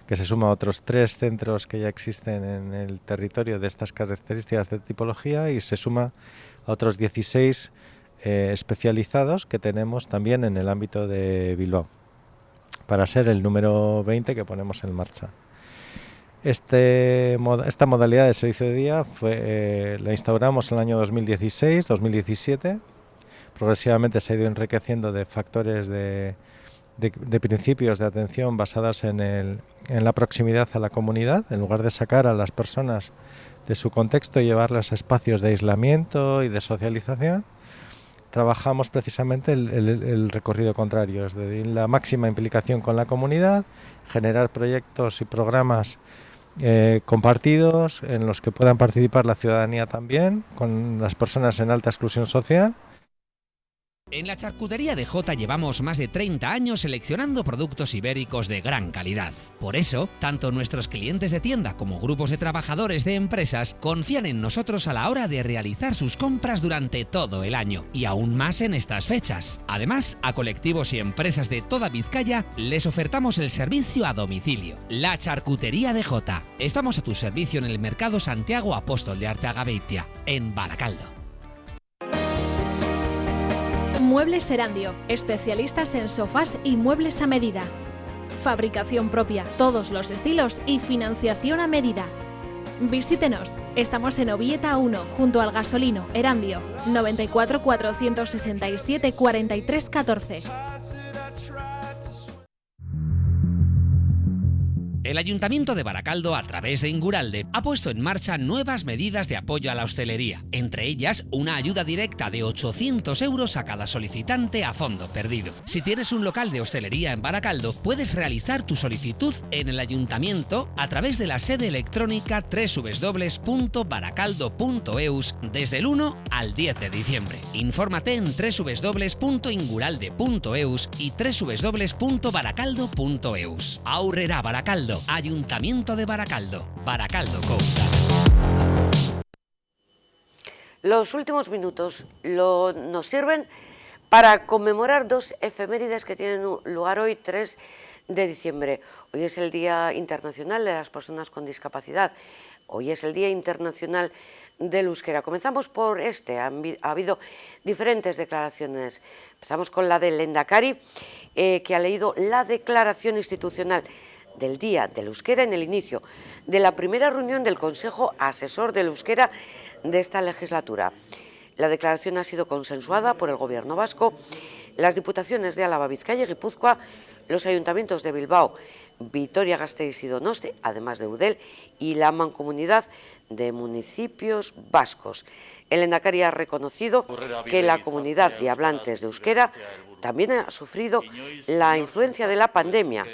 que se suma a otros 3 centros que ya existen en el territorio de estas características de tipología, y se suma a otros 16 especializados que tenemos también en el ámbito de Bilbao, para ser el número 20 que ponemos en marcha. Esta modalidad de servicio de día la instauramos en el año 2016-2017. Progresivamente se ha ido enriqueciendo de factores de principios de atención basados en la proximidad a la comunidad, en lugar de sacar a las personas de su contexto y llevarlas a espacios de aislamiento y de socialización. Trabajamos precisamente el recorrido contrario, es decir, la máxima implicación con la comunidad, generar proyectos y programas compartidos en los que puedan participar la ciudadanía también, con las personas en alta exclusión social. En la charcutería de Jota llevamos más de 30 años seleccionando productos ibéricos de gran calidad. Por eso, tanto nuestros clientes de tienda como grupos de trabajadores de empresas confían en nosotros a la hora de realizar sus compras durante todo el año, y aún más en estas fechas. Además, a colectivos y empresas de toda Vizcaya les ofertamos el servicio a domicilio. La charcutería de Jota. Estamos a tu servicio en el Mercado Santiago Apóstol de Arteagabeitia, en Baracaldo. Muebles Erandio, especialistas en sofás y muebles a medida. Fabricación propia, todos los estilos y financiación a medida. Visítenos, estamos en Ovieta 1, junto al Gasolino, Erandio, 94 467 43 14. El Ayuntamiento de Baracaldo, a través de Inguralde, ha puesto en marcha nuevas medidas de apoyo a la hostelería, entre ellas una ayuda directa de 800 euros a cada solicitante a fondo perdido. Si tienes un local de hostelería en Baracaldo, puedes realizar tu solicitud en el Ayuntamiento a través de la sede electrónica www.baracaldo.eus desde el 1 al 10 de diciembre. Infórmate en www.inguralde.eus y www.baracaldo.eus. Aurrera Baracaldo, Ayuntamiento de Baracaldo, Baracaldo Couta. Los últimos minutos nos sirven para conmemorar 2 efemérides que tienen lugar hoy, 3 de diciembre. Hoy es el Día Internacional de las Personas con Discapacidad. Hoy es el Día Internacional del Euskera. Comenzamos por Ha habido diferentes declaraciones. Empezamos con la del Lehendakari, que ha leído la declaración institucional del Día del Euskera en el inicio de la primera reunión del Consejo Asesor del Euskera de esta legislatura. La declaración ha sido consensuada por el Gobierno vasco, las Diputaciones de Álava, Vizcaya y Guipúzcoa, los Ayuntamientos de Bilbao, Vitoria-Gasteiz y Donosti, además de Eudel, y la Mancomunidad de Municipios Vascos. El Lehendakari ha reconocido que la comunidad de hablantes de euskera también ha sufrido la influencia de la pandemia,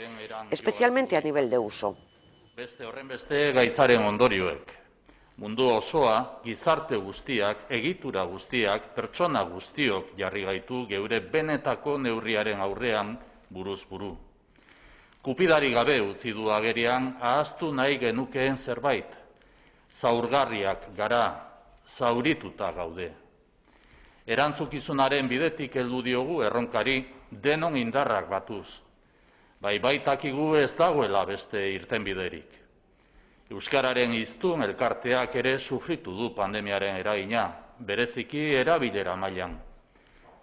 especialmente a nivel de uso. Beste horrenbeste gaitzaren ondorioek. Mundu osoa, gizarte guztiak, egitura guztiak, pertsona guztiok jarri gaitu geure benetako neurriaren aurrean buruz buru. Kupidari gabe utzi du agerian ahaztu nahi genukeen zerbait. Zaurgarriak gara, zaurituta gaude. Erantzukizunaren bidetik heldu diogu erronkari denon indarrak batuz. Baitakigu ez dagoela beste irtenbiderik. Euskararen hiztun elkarteak ere sufritu du pandemiaren eragina, bereziki erabilera mailan.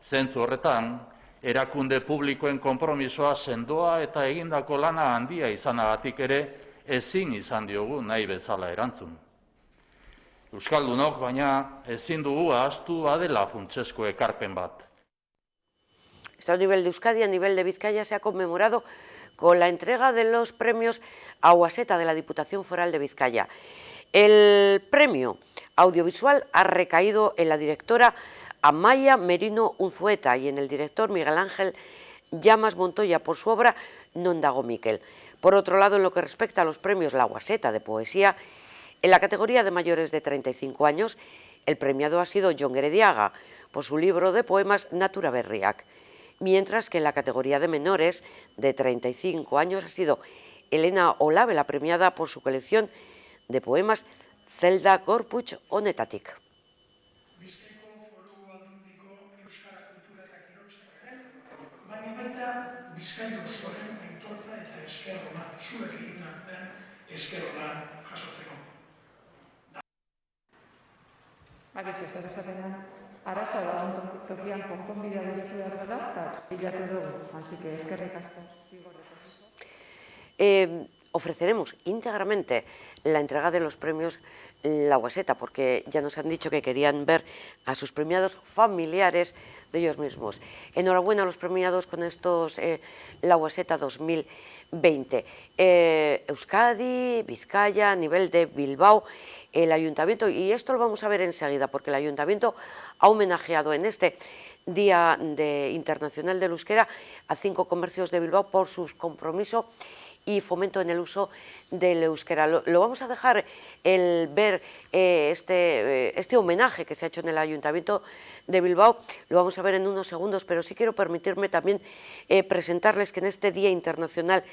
Zentzu horretan, erakunde publikoen konpromisoa sendoa eta egindako lana handia izanagatik ere ezin izan diogu nahi bezala erantzun. Euskaldunok baina ezin dugu ahaztu adela funtsezko ekarpen bat. A nivel de Euskadi, a nivel de Vizcaya, se ha conmemorado con la entrega de los premios Auaseta de la Diputación Foral de Vizcaya. El premio audiovisual ha recaído en la directora Amaya Merino Unzueta y en el director Miguel Ángel Llamas Montoya por su obra Non dago Miquel. Por otro lado, en lo que respecta a los premios La Auaseta de poesía, en la categoría de mayores de 35 años, el premiado ha sido Jon Gerediaga por su libro de poemas Natura Berriak, mientras que en la categoría de menores de 35 años ha sido Elena Olave la premiada por su colección de poemas Zelda Gorpuch Honetatik. Bakizu, zer esatenan, arazoa da tokian konponbidea diritu behar dela, eta bilatu dugu, así que eskerrik asko. Ofreceremos íntegramente la entrega de los premios La Auaseta, porque ya nos han dicho que querían ver a sus premiados familiares de ellos mismos. Enhorabuena a los premiados con estos La Auaseta 2020. Euskadi, Vizcaya, a nivel de Bilbao, el Ayuntamiento, y esto lo vamos a ver enseguida, porque el Ayuntamiento ha homenajeado en este Día Internacional del Euskera a 5 comercios de Bilbao por su compromiso y fomento en el uso del euskera. Lo vamos a dejar el ver este homenaje que se ha hecho en el Ayuntamiento de Bilbao, lo vamos a ver en unos segundos, pero sí quiero permitirme también presentarles que en este Día Internacional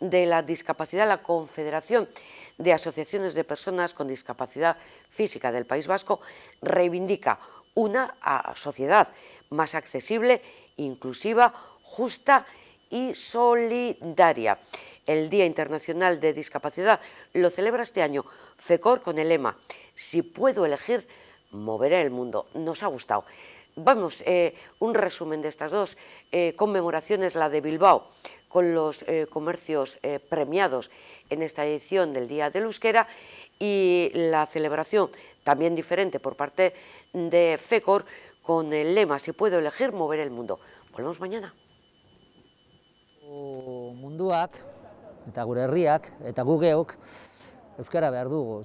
de la Discapacidad, la Confederación de Asociaciones de Personas con Discapacidad Física del País Vasco reivindica una sociedad más accesible, inclusiva, justa y solidaria. El Día Internacional de Discapacidad lo celebra este año FECOR con el lema "Si puedo elegir, moveré el mundo". Nos ha gustado. Vamos, un resumen de estas dos conmemoraciones, la de Bilbao, con los comercios premiados en esta edición del Día del Euskera, y la celebración también diferente por parte de FECOR con el lema "Si puedo elegir, moveré el mundo". Volvemos mañana. Munduak eta gure herriak eta gu geok euskara behar dugu,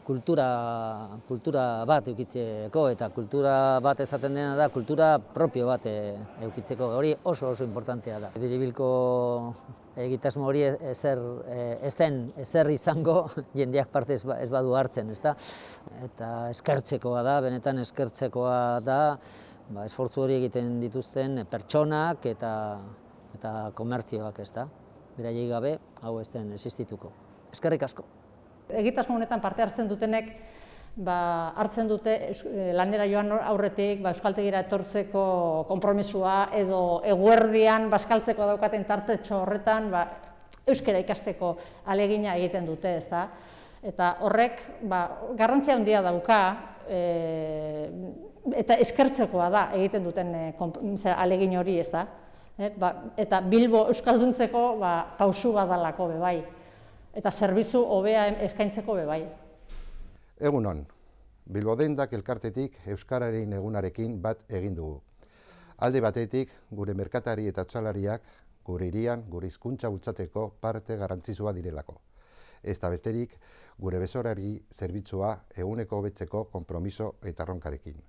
kultura bat edukitzeko, eta kultura bat esaten dena da kultura propio bat edukitzeko, hori oso importantea da. Biribilko egitasmo hori ezer izango jendeak parte ez badu hartzen, ezta? Eta eskertzekoa da, benetan eskertzekoa da, esfortzu hori egiten dituzten pertsonak eta komertzioak, ezta? Beraiei gabe hau ez den existituko. Eskerrik asko. Egitasmo honetan parte hartzen dutenek hartzen dute lanera joan aurretik euskaltegira etortzeko konpromisua edo eguerdian bazkaltzeko daukaten tartetxo horretan euskara ikasteko ahalegina egiten dute, ezta? Eta horrek garrantzia handia dauka eta eskertzekoa da egiten duten ahalegin hori, ezta? Eta Bilbo euskalduntzeko pausu badalako bebai, eta zerbitzu hobea eskaintzeko bebai. Egunon, Bilbodendak elkartetik euskararen egunarekin bat egin dugu. Alde batetik, gure merkatari eta txalariak gure hirian, gure hizkuntza bultzateko parte garrantzitsua direlako. Ez da besterik, gure besorari zerbitzua eguneko hobetzeko konpromiso eta erronkarekin.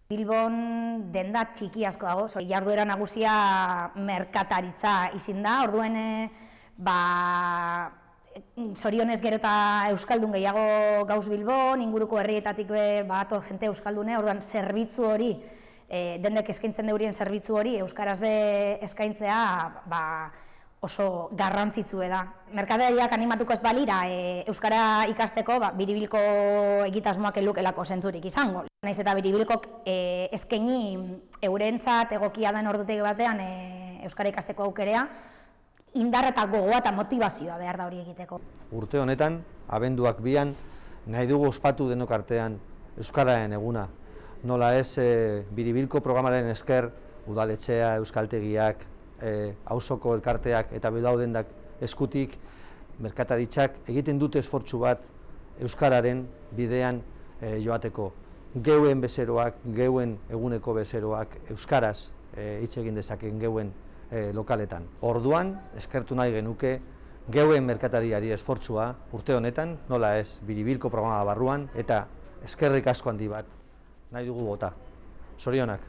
Bilbon denda txiki asko dago, jarduera nagusia merkataritza izin da, orduen zorionez gero eta euskaldun gehiago gauz Bilbon, inguruko herrietatik bator jente euskaldune, orduan zerbitzu hori, dendek eskaintzen deurien zerbitzu hori, euskaraz be eskaintzea oso garrantzitsue da. Merkatariak animatuko ez balira euskara ikasteko, Biribilko egitasmoak elukelako zentzurik izango. Naiz eta Biribilkok eskaini eurentzat egokia den ordutegi batean euskara ikasteko aukerea, indar eta gogoa eta motivazioa behar da hori egiteko. Urte honetan, abenduak 2an, nahi dugu ospatu denok artean euskararen eguna. Nola ez Biribilko programaren esker, udaletxea, euskaltegiak, auzoko elkarteak eta Bilbao dendak eskutik, merkataritzak egiten dute esfortzu bat euskararen bidean joateko. Geuen bezeroak, geuen eguneko bezeroak euskaraz hitz egin dezaken geuen lokaletan. Orduan, eskertu nahi genuke, geuen merkatariari esfortzua urte honetan, nola ez Biribilko programa barruan, eta eskerrik asko handi bat nahi dugu bota. Zorionak.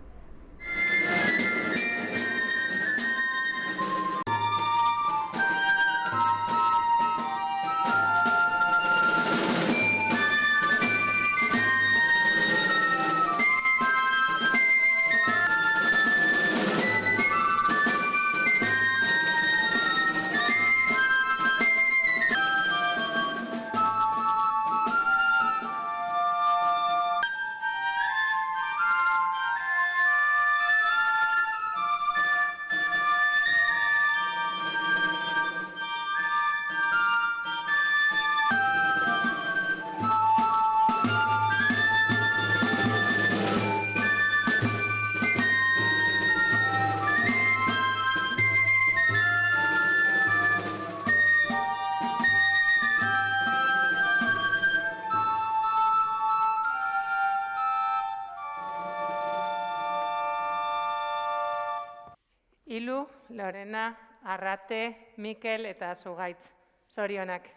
Ilu, Lorena, Arrate, Mikel eta Zugaitz. Zorionak.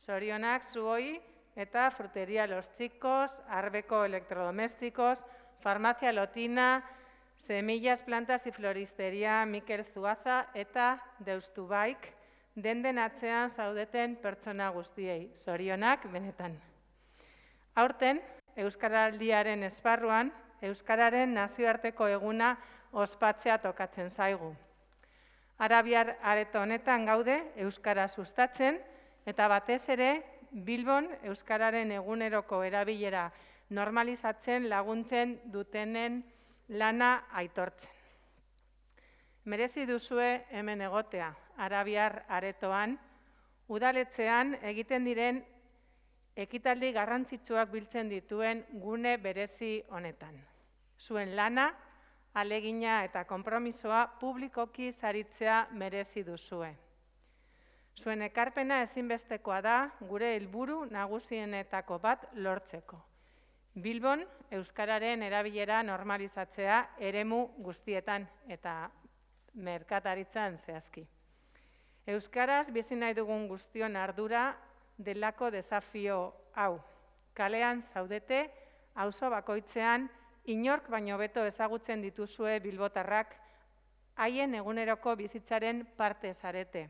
Zorionak zuoi eta Fruteria Los Chicos, Arbeko Electrodomésticos, Farmacia Lotina, Semillas, Plantas y Floristería Mikel Zuaza eta Deustubaik denden atzean zaudeten pertsona guztiei. Zorionak benetan. Aurten, Euskaraldiaren esparruan, Euskararen nazioarteko eguna ospatzea tokatzen zaigu. Arabiar areto honetan gaude Euskara sustatzen eta batez ere Bilbon Euskararen eguneroko erabilera normalizatzen laguntzen dutenen lana aitortzen. Merezi duzue hemen egotea, Arabiar aretoan, udaletxean egiten diren ekitaldi garrantzitsuak biltzen dituen gune berezi honetan. Zuen lana, alegina eta konpromisoa publikoki saritzea merezi duzue. Zuen ekarpena ezinbestekoa da gure helburu nagusienetako bat lortzeko. Bilbon Euskararen erabilera normalizatzea eremu guztietan eta merkataritzan zehazki. Euskaraz bizi nahi dugun guztion ardura delako desafio hau. Kalean zaudete, auzo bakoitzean, inork baino beto ezagutzen dituzue bilbotarrak, haien eguneroko bizitzaren parte zarete.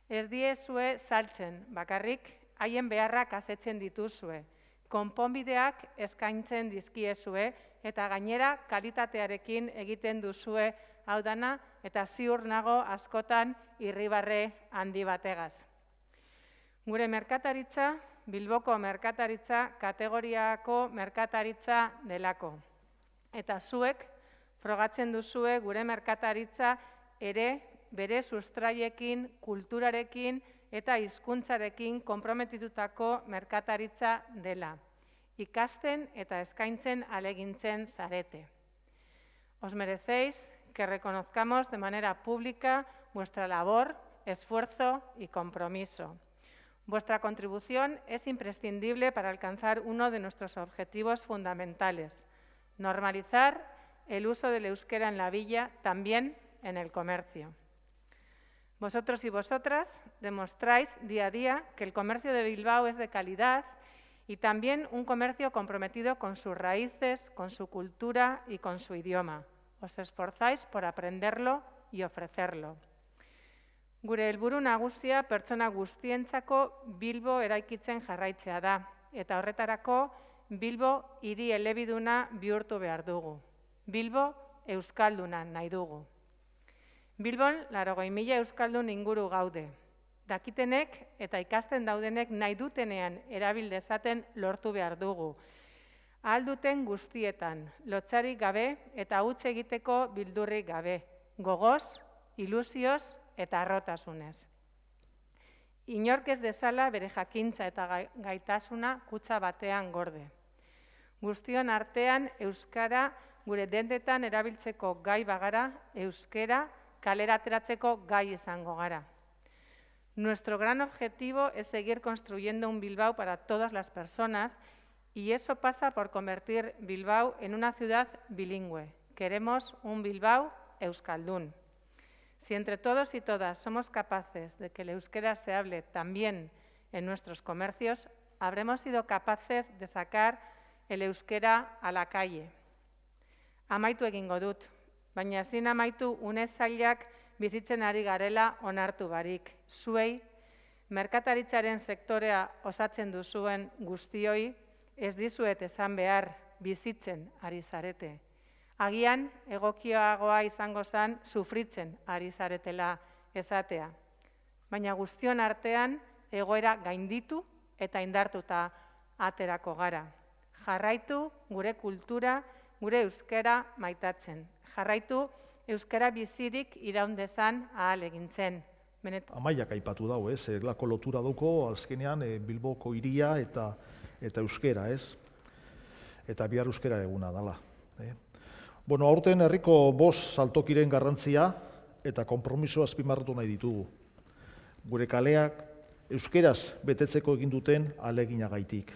Ez diezue saltzen, bakarrik haien beharrak asetzen dituzue, konponbideak eskaintzen dizkiezue eta gainera kalitatearekin egiten duzue hau dana eta ziur nago askotan irribarre handi bategaz. Gure merkataritza, Bilboko merkataritza kategoriako merkataritza delako. Eta zuek frogatzen duzue gure merkataritza ere bere sustraiekin, kulturarekin eta hizkuntzarekin konprometitutako merkataritza dela. Ikasten eta eskaintzen alegintzen zarete. Os merecéis que reconozcamos de manera pública vuestra labor, esfuerzo y compromiso. Vuestra contribución es imprescindible para alcanzar uno de nuestros objetivos fundamentales, normalizar el uso del euskera en la villa, también en el comercio. Vosotros y vosotras demostráis día a día que el comercio de Bilbao es de calidad y también un comercio comprometido con sus raíces, con su cultura y con su idioma. Os esforzáis por aprenderlo y ofrecerlo. Gure helburu nagusia pertsona guztientzako Bilbo eraikitzen jarraitzea da, eta horretarako Bilbo hiri elebiduna bihurtu behar dugu. Bilbo euskalduna nahi dugu. Bilbon 80.000 euskaldun inguru gaude. Dakitenek eta ikasten daudenek nahi dutenean erabil dezaten lortu behar dugu. Ahal duten guztietan, lotsarik gabe eta huts egiteko bildurrik gabe, gogoz, ilusioz eta harrotasunez. Inork ez dezala bere jakintza eta gaitasuna kutxa batean gorde. Guztion artean euskara gure dendetan erabiltzeko gai bagara, euskara kalera ateratzeko gai izango gara. Nuestro gran objetivo es seguir construyendo un Bilbao para todas las personas y eso pasa por convertir Bilbao en una ciudad bilingüe. Queremos un Bilbao euskaldún. Si entre todos y todas somos capaces de que el euskera se hable también en nuestros comercios, habremos sido capaces de sacar el euskera a la calle. Amaitu egingo dut, baina ezin amaitu une zailak bizitzen ari garela onartu barik. Zuei, merkataritzaren sektorea osatzen duzuen guztioi, ez dizuet esan behar bizitzen ari zarete. Agian, egokioagoa izango zen sufritzen ari zaretela esatea. Baina guztion artean egoera gainditu eta indartuta aterako gara. Jarraitu gure kultura, gure euskera maitatzen. Jarraitu euskara bizirik iraun dezan ahalegintzen. Amaiak aipatu dago, ez? Lako lotura dauko, azkenean Bilboko hiria eta euskera, ez? Eta bihar euskera eguna dela. Bueno, aurten herriko 5 saltokiren garrantzia eta konpromiso azpimarratu nahi ditugu. Gure kaleak euskeraz betetzeko egin duten ahaleginagaitik.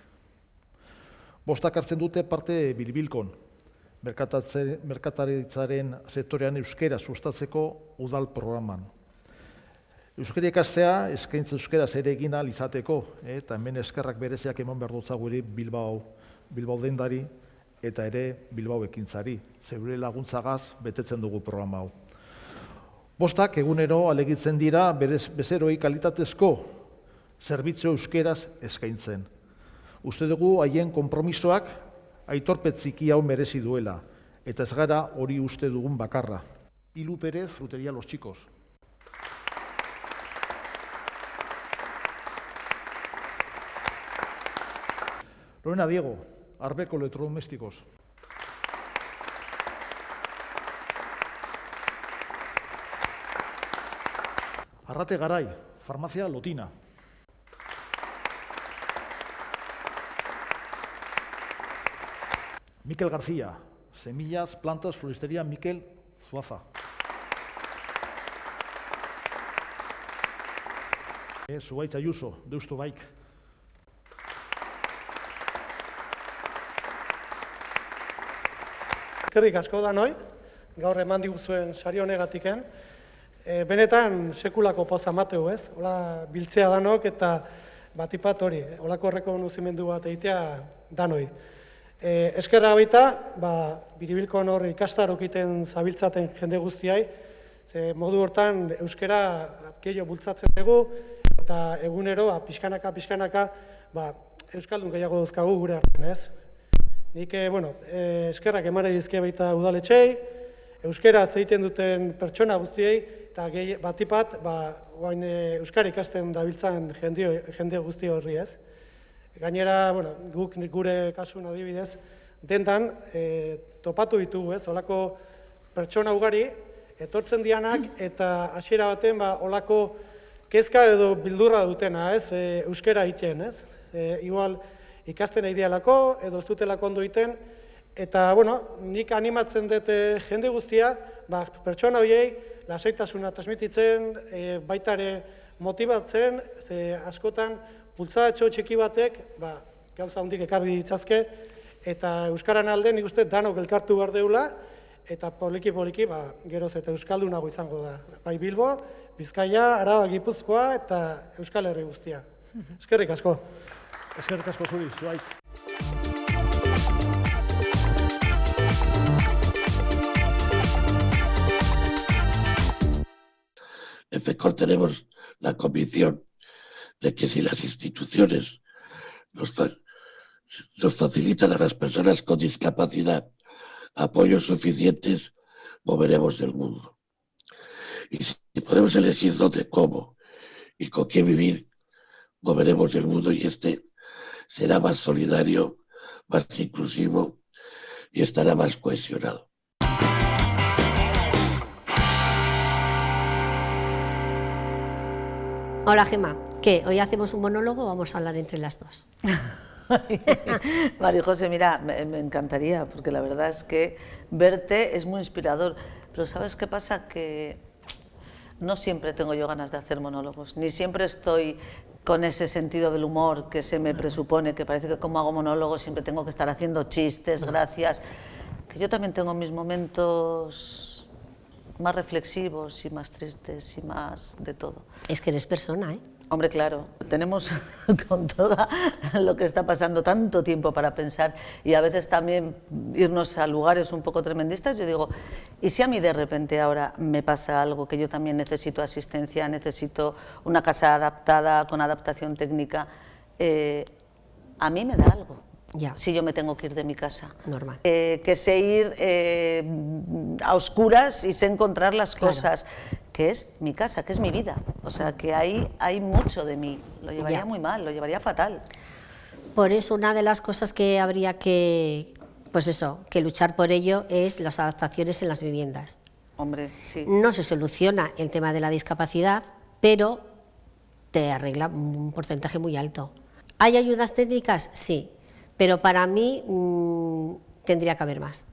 5 hartzen dute parte Bilbilkon, merkataritzaren sektorean euskera sustatzeko udal programan. Euskara ikastea eskaintza euskaraz ere egin ahal izateko, eta hemen eskerrak bereziak eman behar dutza gure Bilbao dendari eta ere Bilbao ekintzari. Zeure laguntzagaz betetzen dugu programa hau. 5 egunero alegitzen dira bezeroi kalitatezko zerbitzu euskeraz eskaintzen. Uste dugu haien konpromisoak aitorpe txiki hau merezi duela, eta ez gara hori uste dugun bakarra. Ilu Pérez, Frutería Los Chicos. Lorena Diego, Arbeco Electrodomésticos. Arrate Garay, Farmacia Lotina. Miquel García, Semillas, Plantas, Floristería Miquel Zuaza. Zuaitz Ayuso, Deusto Bike. Eskerrik asko da noi, gaur eman diguzuen sari honegatiken. Benetan sekulako poza mateu, ez? Hola biltzea danok eta batipat hori, holako errekonozimendu bat egitea danoi. Eskerra baita, Biribilkon hor ikastarokiten zabiltzaten jende guztiai, ze modu hortan euskera gehiago bultzatzen dugu, eta egunero, pixkanaka, euskaldun gehiago duzkagu gure artean, ez? Nik, eskerrak emare dizke baita udaletxei, euskeraz egiten duten pertsona guztiei, eta batipat, euskara ikasten dabiltzan jende guzti horri, ez? Gainera, guk gure kasun adibidez, dendan topatu ditugu, ez? Olako pertsona ugari, etortzen dianak, eta hasiera baten, olako kezka edo bildurra dutena, ez? Euskara egiten, ez? Igual, ikasten idealako, edo ez dutelako ondo egiten, eta, nik animatzen dut jende guztia, pertsona horiei, lasaitasuna transmititzen, baitare motibatzen, ze askotan, bultzadatxo txiki batek, gauza hondik ekarri ditzazke, eta euskaran alde nik uste danok elkartu behar deula, eta poliki-poliki geroz eta euskaldunago izango da. Bai Bilbo, Bizkaia, Araba, Gipuzkoa eta Euskal Herri guztia. Eskerrik asko. Eskerrik asko zuri, Zuaitz. En FECOR tenemos la convicción de que si las instituciones nos facilitan a las personas con discapacidad apoyos suficientes, moveremos el mundo. Y si podemos elegir dónde, cómo y con qué vivir, moveremos el mundo y este será más solidario, más inclusivo y estará más cohesionado. Hola Gemma, ¿qué? ¿Hoy hacemos un monólogo o vamos a hablar entre las dos? María José, mira, me encantaría, porque la verdad es que verte es muy inspirador, pero ¿sabes qué pasa? Que no siempre tengo yo ganas de hacer monólogos, ni siempre estoy con ese sentido del humor que se me presupone, que parece que como hago monólogos siempre tengo que estar haciendo chistes, gracias, que yo también tengo mis momentos más reflexivos y más tristes y más de todo. Es que eres persona, ¿eh? Hombre, claro, tenemos con todo lo que está pasando tanto tiempo para pensar y a veces también irnos a lugares un poco tremendistas. Yo digo, ¿y si a mí de repente ahora me pasa algo que yo también necesito asistencia, necesito una casa adaptada, con adaptación técnica? A mí me da algo. Ya. Si yo me tengo que ir de mi casa. Normal. Que sé ir a oscuras y sé encontrar las cosas, que es mi casa, que es mi vida. O sea, que hay mucho de mí. Lo llevaría muy mal, lo llevaría fatal. Por eso una de las cosas que habría que, pues eso, que luchar por ello es las adaptaciones en las viviendas. Hombre, sí. No se soluciona el tema de la discapacidad, pero te arregla un porcentaje muy alto. ¿Hay ayudas técnicas? Sí. Pero para mí tendría que haber más,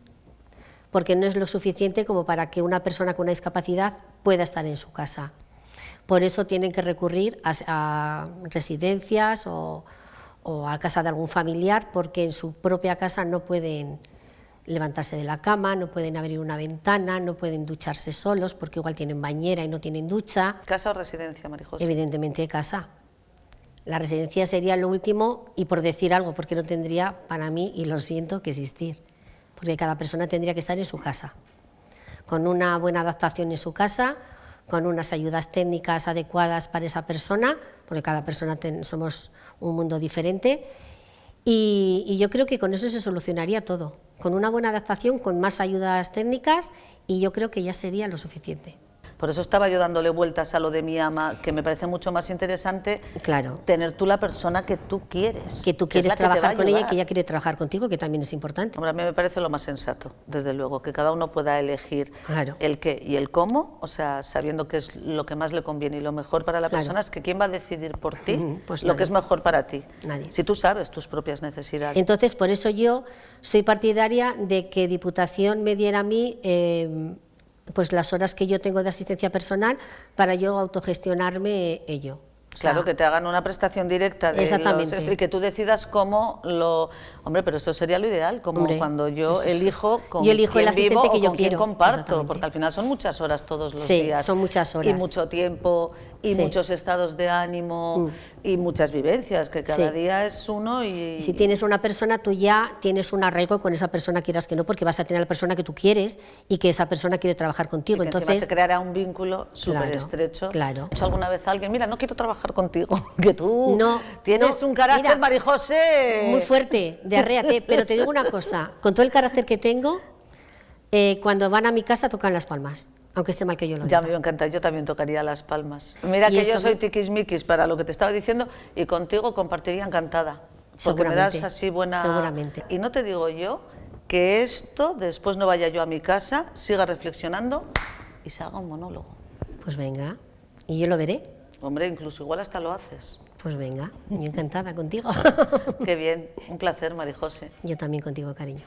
porque no es lo suficiente como para que una persona con una discapacidad pueda estar en su casa. Por eso tienen que recurrir a residencias o a casa de algún familiar, porque en su propia casa no pueden levantarse de la cama, no pueden abrir una ventana, no pueden ducharse solos, porque igual tienen bañera y no tienen ducha. ¿Casa o residencia, María José? Evidentemente casa. La residencia sería lo último, y por decir algo, porque no tendría, para mí, y lo siento, que existir, porque cada persona tendría que estar en su casa, con una buena adaptación en su casa, con unas ayudas técnicas adecuadas para esa persona, porque cada persona somos un mundo diferente, y yo creo que con eso se solucionaría todo, con una buena adaptación, con más ayudas técnicas, y yo creo que ya sería lo suficiente. Por eso estaba yo dándole vueltas a lo de mi ama, que me parece mucho más interesante tener tú la persona que tú quieres. Que tú quieres trabajar con ella y que ella quiere trabajar contigo, que también es importante. Hombre, a mí me parece lo más sensato, desde luego, que cada uno pueda elegir el qué y el cómo, o sea, sabiendo qué es lo que más le conviene y lo mejor para la persona, es que quién va a decidir por ti pues lo que es mejor para ti. Nadie. Si tú sabes tus propias necesidades. Entonces, por eso yo soy partidaria de que Diputación me diera a mí pues las horas que yo tengo de asistencia personal para yo autogestionarme ello. O sea, claro, que te hagan una prestación directa de exactamente. Y que tú decidas cómo lo... Hombre, pero eso sería lo ideal, como cuando yo elijo con quién el asistente vivo que o yo con quién quiero. comparto, porque al final son muchas horas todos los días. Sí, son muchas horas. Y mucho tiempo, y muchos estados de ánimo, y muchas vivencias, que cada día es uno y... Si tienes una persona, tú ya tienes un arraigo con esa persona, quieras que no, porque vas a tener a la persona que tú quieres y que esa persona quiere trabajar contigo. Y que entonces se creará un vínculo súper estrecho. Claro. ¿Has hecho alguna vez a alguien, mira, no quiero trabajar contigo, que tú tienes un carácter, María José... Muy fuerte, de arréate, pero te digo una cosa, con todo el carácter que tengo, cuando van a mi casa tocan las palmas. Aunque esté mal que yo lo diga. Ya me encanta, yo también tocaría las palmas. Mira que yo soy tiquismiquis para lo que te estaba diciendo y contigo compartiría encantada. Porque me das así buena... Seguramente. Y no te digo yo que esto, después no vaya yo a mi casa, siga reflexionando y se haga un monólogo. Pues venga, y yo lo veré. Hombre, incluso igual hasta lo haces. Pues venga, yo encantada contigo. Qué bien, un placer, María José. Yo también contigo, cariño.